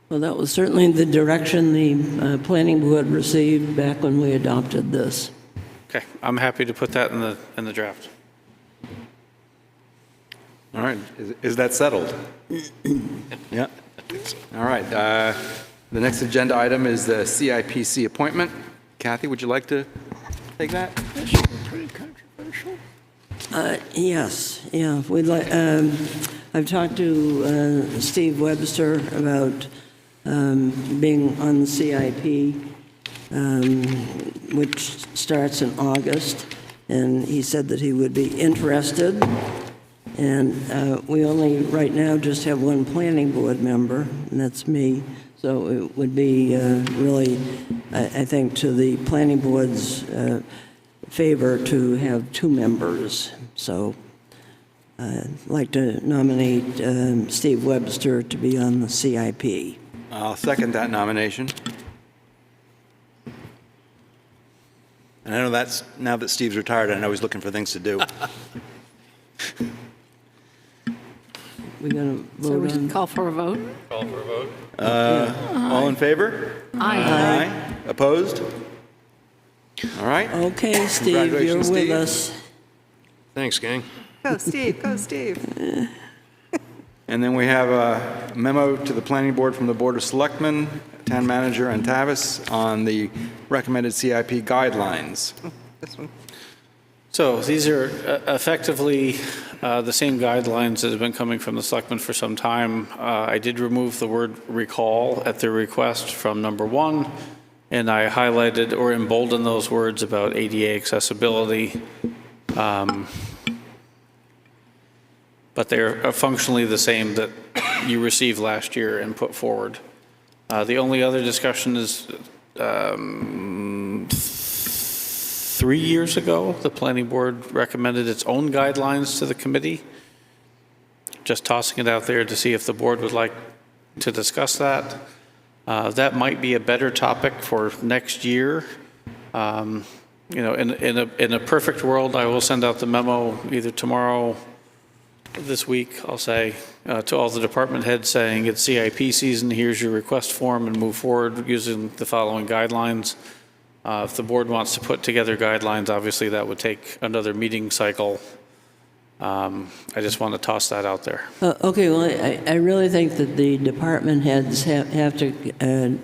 Well, that was certainly the direction the planning board received back when we adopted this. Okay, I'm happy to put that in the draft. All right, is that settled? Yeah. All right, the next agenda item is the CIPC appointment. Kathy, would you like to take that? Pretty controversial. Yes, yeah. I've talked to Steve Webster about being on the CIP, which starts in August, and he said that he would be interested. And we only, right now, just have one planning board member, and that's me. So it would be really, I think, to the planning board's favor to have 2 members. So I'd like to nominate Steve Webster to be on the CIP. I'll second that nomination. And I know that's, now that Steve's retired, I know he's looking for things to do. We're going to So vote we on. should call for a vote? All in favor? Aye. Opposed? All right. Okay, Steve, you're Congratulations, with Steve. us. Thanks, gang. Go, Steve, go, Steve. And then we have a memo to the planning board from the Board of Selectmen, Town Manager and Tavis on the recommended CIP guidelines. This one. So these are effectively the same guidelines that have been coming from the selectmen for some time. I did remove the word recall at their request from number 1, and I highlighted or emboldened those words about ADA accessibility. But they're functionally the same that you received last year and put forward. The only other discussion is 3 years ago, the planning board recommended its own guidelines to the committee. Just tossing it out there to see if the board would like to discuss that. That might be a better topic for next year. You know, in a perfect world, I will send out the memo either tomorrow, this week, I'll say, to all the department heads saying it's CIP season, here's your request form, and move forward using the following guidelines. If the board wants to put together guidelines, obviously that would take another meeting cycle. I just want to toss that out there. Okay, well, I really think that the department heads have to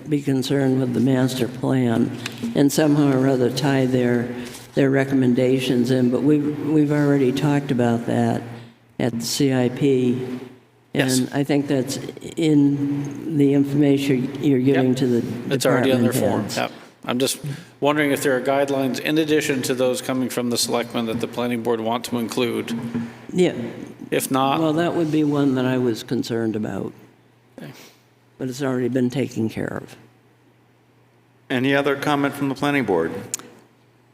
be concerned with the master plan and somehow or other tie their recommendations in, but we've already talked about that at the CIP. Yes. And I think that's in the information you're giving Yep. to the department It's already on their form. heads. Yep. I'm just wondering if there are guidelines in addition to those coming from the selectmen that the planning board want to include. Yeah, If not, well, that would be one that I was concerned about, okay. but it's already been taken care of. Any other comment from the planning board?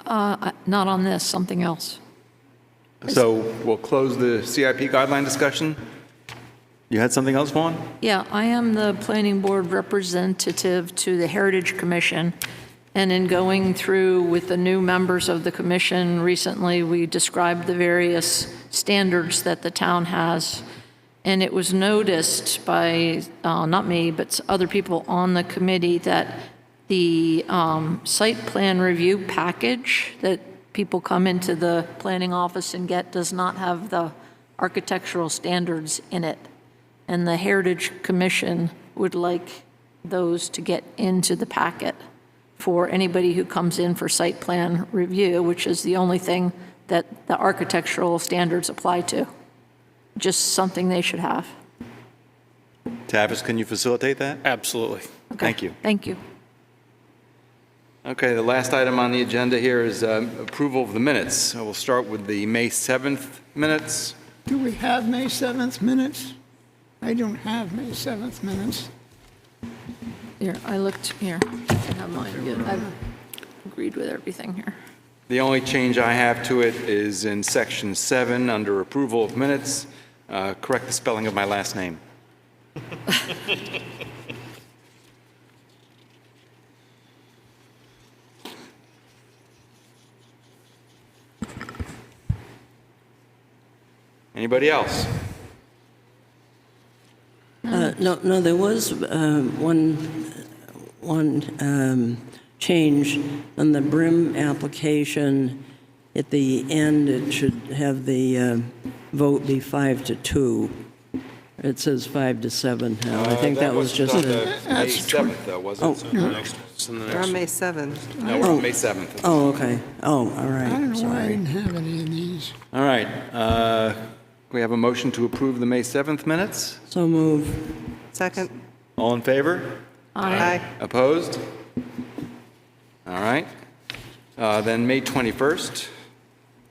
Not on this, something else. So we'll close the CIP guideline discussion. You had something else, Vaughn? Yeah, I am the planning board representative to the Heritage Commission, and in going through with the new members of the commission recently, we described the various standards that the town has, and it was noticed by, not me, but other people on the committee, that the site plan review package that people come into the planning office and get does not have the architectural standards in it. And the Heritage Commission would like those to get into the packet for anybody who comes in for site plan review, which is the only thing that the architectural standards apply to. Just something they should have. Tavis, can you facilitate that? Absolutely. Okay. Thank you. Thank you. Okay, the last item on the agenda here is approval of the minutes. So we'll start with the May 7th minutes. Do we have May 7th minutes? I don't have May 7th minutes. Here, I looked, here, I have mine. Yeah, I've agreed with everything here. The only change I have to it is in section 7, under approval of minutes, correct the spelling of my last name. Anybody else? No, there was one change on the BRIM application. At the end, it should have the vote be 5-2. It says 5-7 now. I think that was just on a... the May 7th, though, wasn't it? We're on May 7th. No, we're on May 7th. Oh, okay. Oh, all I don't right, know why I sorry. didn't have any of these. All right. We have a motion to approve the May 7th minutes. So move. Second? All in favor? Aye. Opposed? All right. Then May 21st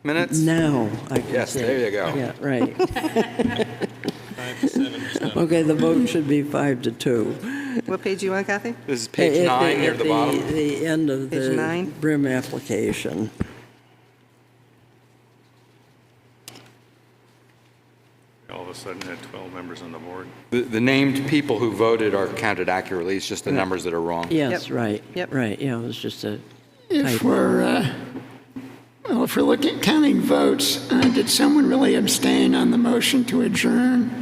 minutes? Now, I can Yes, say. there you go. Yeah, right. Okay, the vote should be 5-2. What page you on, Kathy? This is page 9 near the bottom. The end of Page the 9? BRIM application. All of a sudden had 12 members on the board. The named people who voted are counted accurately. It's just the numbers that are wrong. Yes, Yep. right. Yep. Right, yeah, it was just a If typo. we're, well, if we're looking, counting votes, did someone really abstain on the motion to adjourn?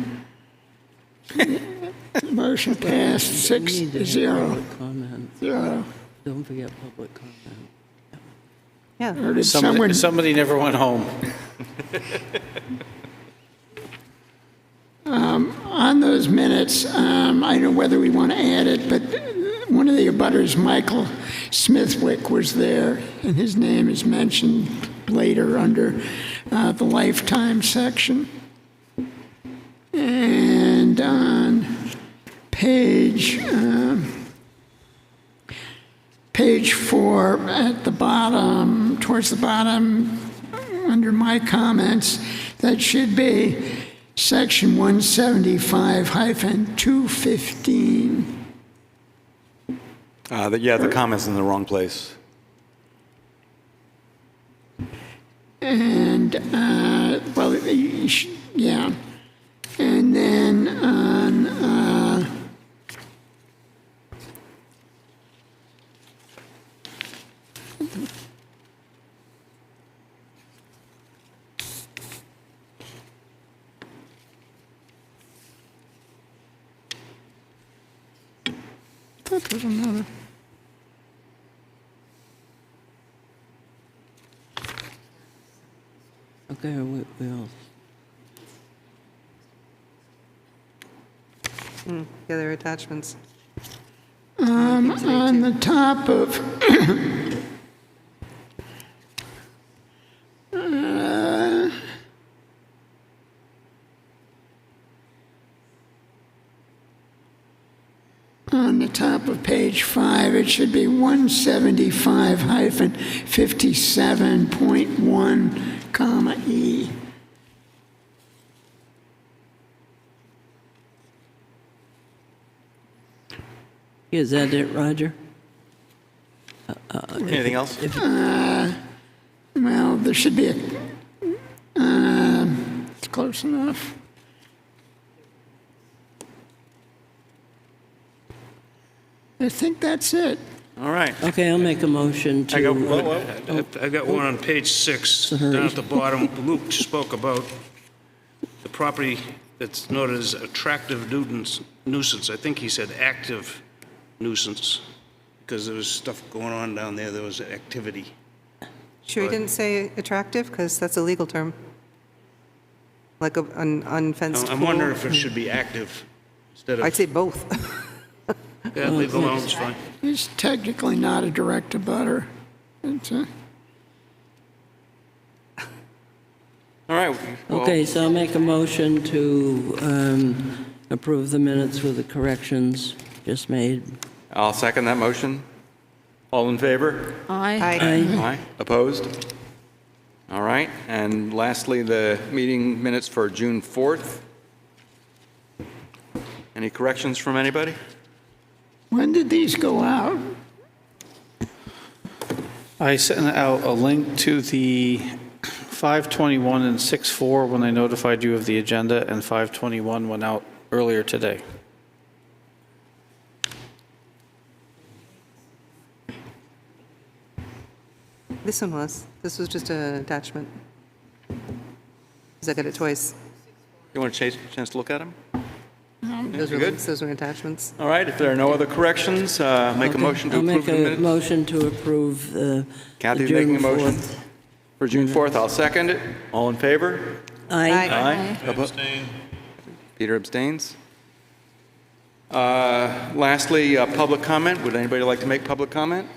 Motion passed We need to have 6-0. public comment. 0. Don't forget public comment. Yeah. Or did someone, Somebody never went home. on those minutes, I don't know whether we want to add it, but one of the abutters, Michael Smithwick, was there, and his name is mentioned later under the lifetime section. And on page 4 at the bottom, towards the bottom, under my comments, that should be section 175-215. Yeah, the comment's in the wrong place. And, well, yeah. And then on That doesn't matter. Okay, we'll, The other attachments. On the top of, on the top of page 5, it should be 175-57.1, comma, E. is that it, Roger? Anything else? Well, there should be a, it's close enough. I think that's it. All right. Okay, I'll make a motion to. I got one on page 6, down at the bottom. Luke spoke about the property that's noted as attractive nuisance. I think he said active nuisance, because there was stuff going on down there. There was activity. Sure, you didn't say attractive, because that's a legal term. Like an unfenced pool. I'm wondering if it should be active instead of... I'd say both. Yeah, leave it alone, it's fine. It's technically not a direct abutter. It's a, All right. well, Okay, so I'll make a motion to approve the minutes with the corrections just made. I'll second that motion. All in favor? Aye. Aye. Opposed? All right. And lastly, the meeting minutes for June 4th. Any corrections from anybody? when did these go out? I sent out a link to the 521 and 64 when I notified you of the agenda, and 521 went out earlier today. This one was. This was just an attachment. Because I got it twice. You want a chance to look at them? Those were good? links, those were attachments. All right. If there are no other corrections, make a motion to approve the I'll make a minutes. motion to approve the Kathy's June making a motion 4th. for June 4th. I'll second it. All in favor? Aye. Aye. Peter abstains. Lastly, public comment. Would anybody like to make public comment?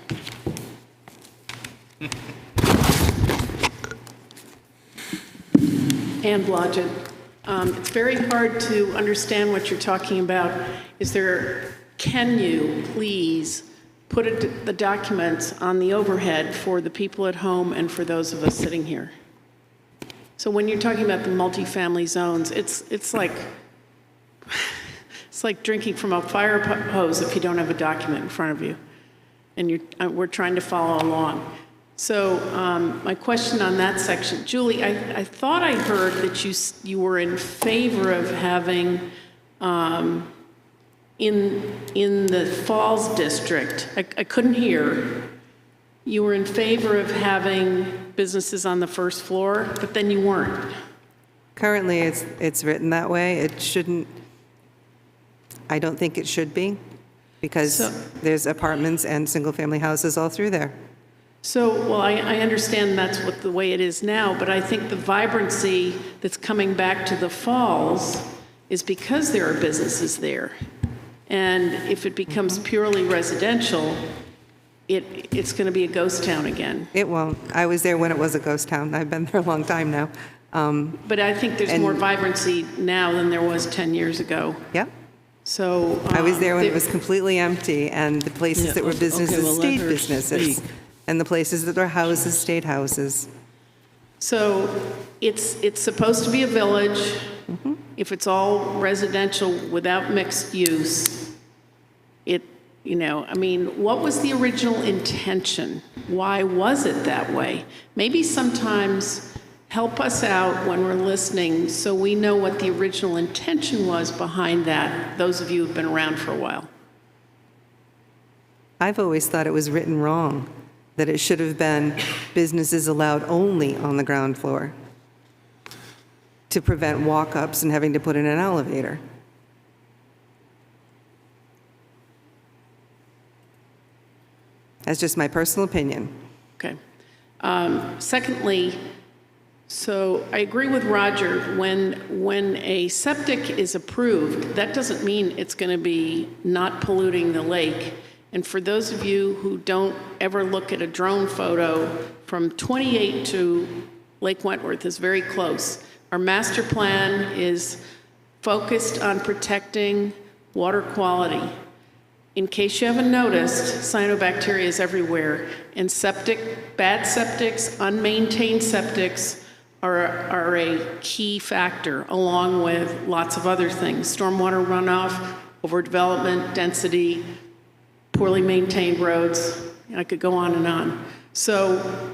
Ann Blodgett. It's very hard to understand what you're talking about. Can you please put the documents on the overhead for the people at home and for those of us sitting here? So when you're talking about the multifamily zones, it's like drinking from a fire hose if you don't have a document in front of you. And we're trying to follow along. So my question on that section, Julie, I thought I heard that you were in favor of having in the Falls district. I couldn't hear. You were in favor of having businesses on the first floor, but then you weren't. Currently, it's written that way. It shouldn't, I don't think it should be, because there's apartments and single-family houses all through there. So, well, I understand that's the way it is now, but I think the vibrancy that's coming back to the Falls is because there are businesses there. And if it becomes purely residential, it's going to be a ghost town again. It won't. I was there when it was a ghost town. I've been there a long time now. But I think there's more vibrancy now than there was 10 years ago. Yep. So I was there when it was completely empty, and the places that were businesses well, let stayed her businesses. speak. And the places that were houses stayed houses. So it's supposed to be a village. If it's all residential without mixed use, what was the original intention? Why was it that way? Maybe sometimes help us out when we're listening so we know what the original intention was behind that, those of you who've been around for a while. I've always thought it was written wrong, that it should have been businesses allowed only on the ground floor to prevent walk-ups and having to put in an elevator. That's just my personal opinion. Okay. Secondly, so I agree with Roger, when a septic is approved, that doesn't mean it's going to be not polluting the lake. And for those of you who don't ever look at a drone photo, from 28 to Lake Wentworth is very close. Our master plan is focused on protecting water quality. In case you haven't noticed, cyanobacteria is everywhere, and bad septics, unmaintained septics are a key factor, along with lots of other things: stormwater runoff, overdevelopment, density, poorly maintained roads. I could go on and on. So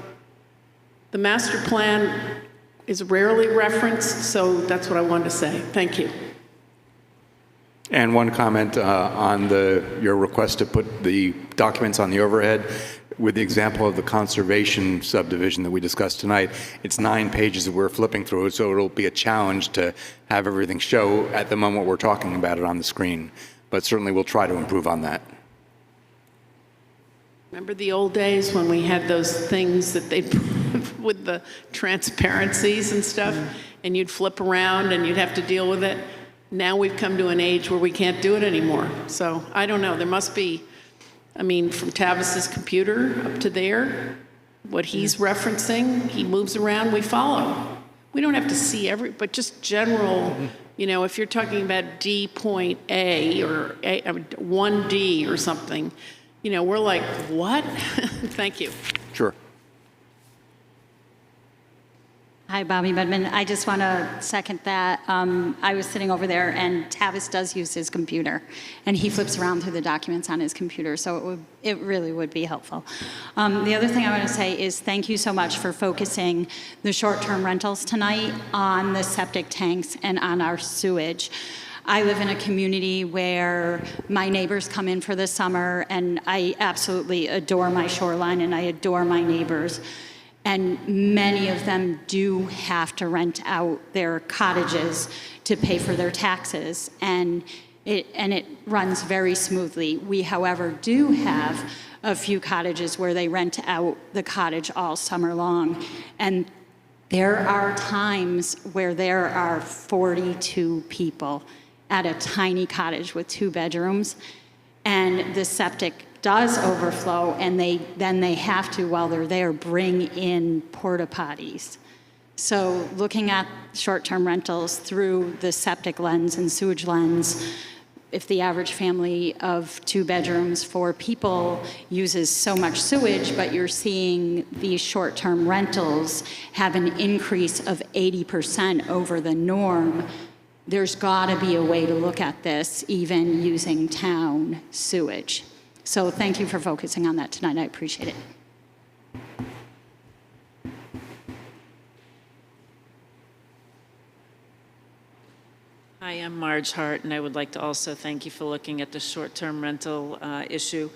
the master plan is rarely referenced, so that's what I wanted to say. Thank you. And one comment on your request to put the documents on the overhead. With the example of the conservation subdivision that we discussed tonight, it's 9 pages that we're flipping through, so it'll be a challenge to have everything show at the moment we're talking about it on the screen. But certainly we'll try to improve on that. Remember the old days when we had those things that they put with the transparencies and stuff, and you'd flip around and you'd have to deal with it? Now we've come to an age where we can't do it anymore. So I don't know, there must be, I mean, from Tavis's computer up to there, what he's referencing, he moves around, we follow. We don't have to see but just general, you know, if you're talking about D point A or 1D or something, you know, we're like, what? Thank you. Sure. Hi, Bobby Budman. I just want to second that. I was sitting over there, and Tavis does use his computer, and he flips around through the documents on his computer, so it really would be helpful. The other thing I want to say is thank you so much for focusing the short-term rentals tonight on the septic tanks and on our sewage. I live in a community where my neighbors come in for the summer, and I absolutely adore my shoreline, and I adore my neighbors. And many of them do have to rent out their cottages to pay for their taxes, and it runs very smoothly. We, however, do have a few cottages where they rent out the cottage all summer long, and there are times where there are 42 people at a tiny cottage with 2 bedrooms, and the septic does overflow, and then they have to, while they're there, bring in porta potties. So looking at short-term rentals through the septic lens and sewage lens, if the average family of 2 bedrooms, 4 people uses so much sewage, but you're seeing these short-term rentals have an increase of 80% over the norm, there's got to be a way to look at this, even using town sewage. So thank you for focusing on that tonight. I appreciate it. Hi, I'm Marge Hart, and I would like to also thank you for looking at the short-term rental issue.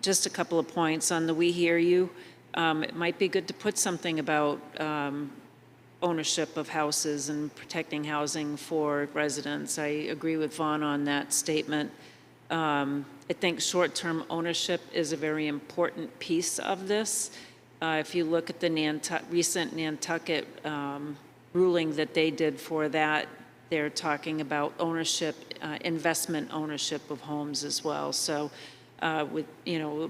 Just a couple of points on the We Hear You. It might be good to put something about ownership of houses and protecting housing for residents. I agree with Vaughn on that statement. I think short-term ownership is a very important piece of this. If you look at the recent Nantucket ruling that they did for that, they're talking about ownership, investment ownership of homes as well. So with, you know,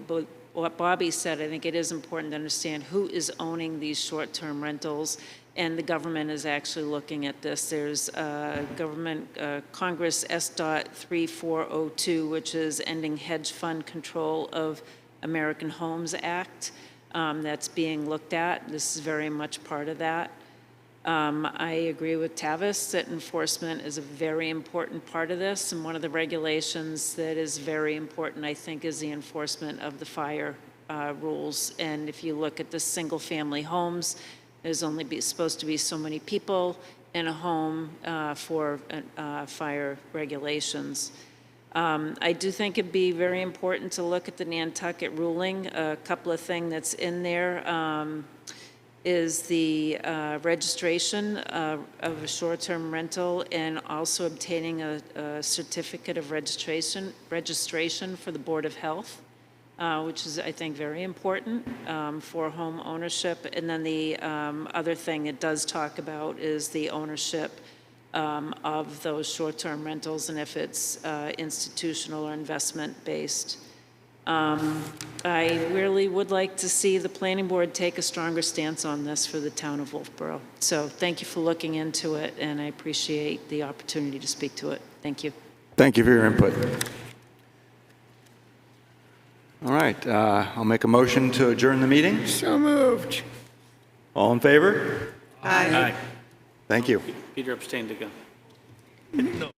what Bobby said, I think it is important to understand who is owning these short-term rentals, and the government is actually looking at this. There's government, Congress S.3402, which is Ending Hedge Fund Control of American Homes Act, that's being looked at. This is very much part of that. I agree with Tavis that enforcement is a very important part of this, and one of the regulations that is very important, I think, is the enforcement of the fire rules. And if you look at the single-family homes, there's only supposed to be so many people in a home for fire regulations. I do think it'd be very important to look at the Nantucket ruling. A couple of things that's in there is the registration of a short-term rental, and also obtaining a certificate of registration for the Board of Health. which is, I think, very important for home ownership. And then the other thing it does talk about is the ownership of those short-term rentals and if it's institutional or investment-based. I really would like to see the planning board take a stronger stance on this for the town of Wolfeboro. So thank you for looking into it, and I appreciate the opportunity to speak to it. Thank you. Thank you for your input. All right, I'll make a motion to adjourn the meeting. So moved. All in favor? Aye. Thank you. Peter abstained again.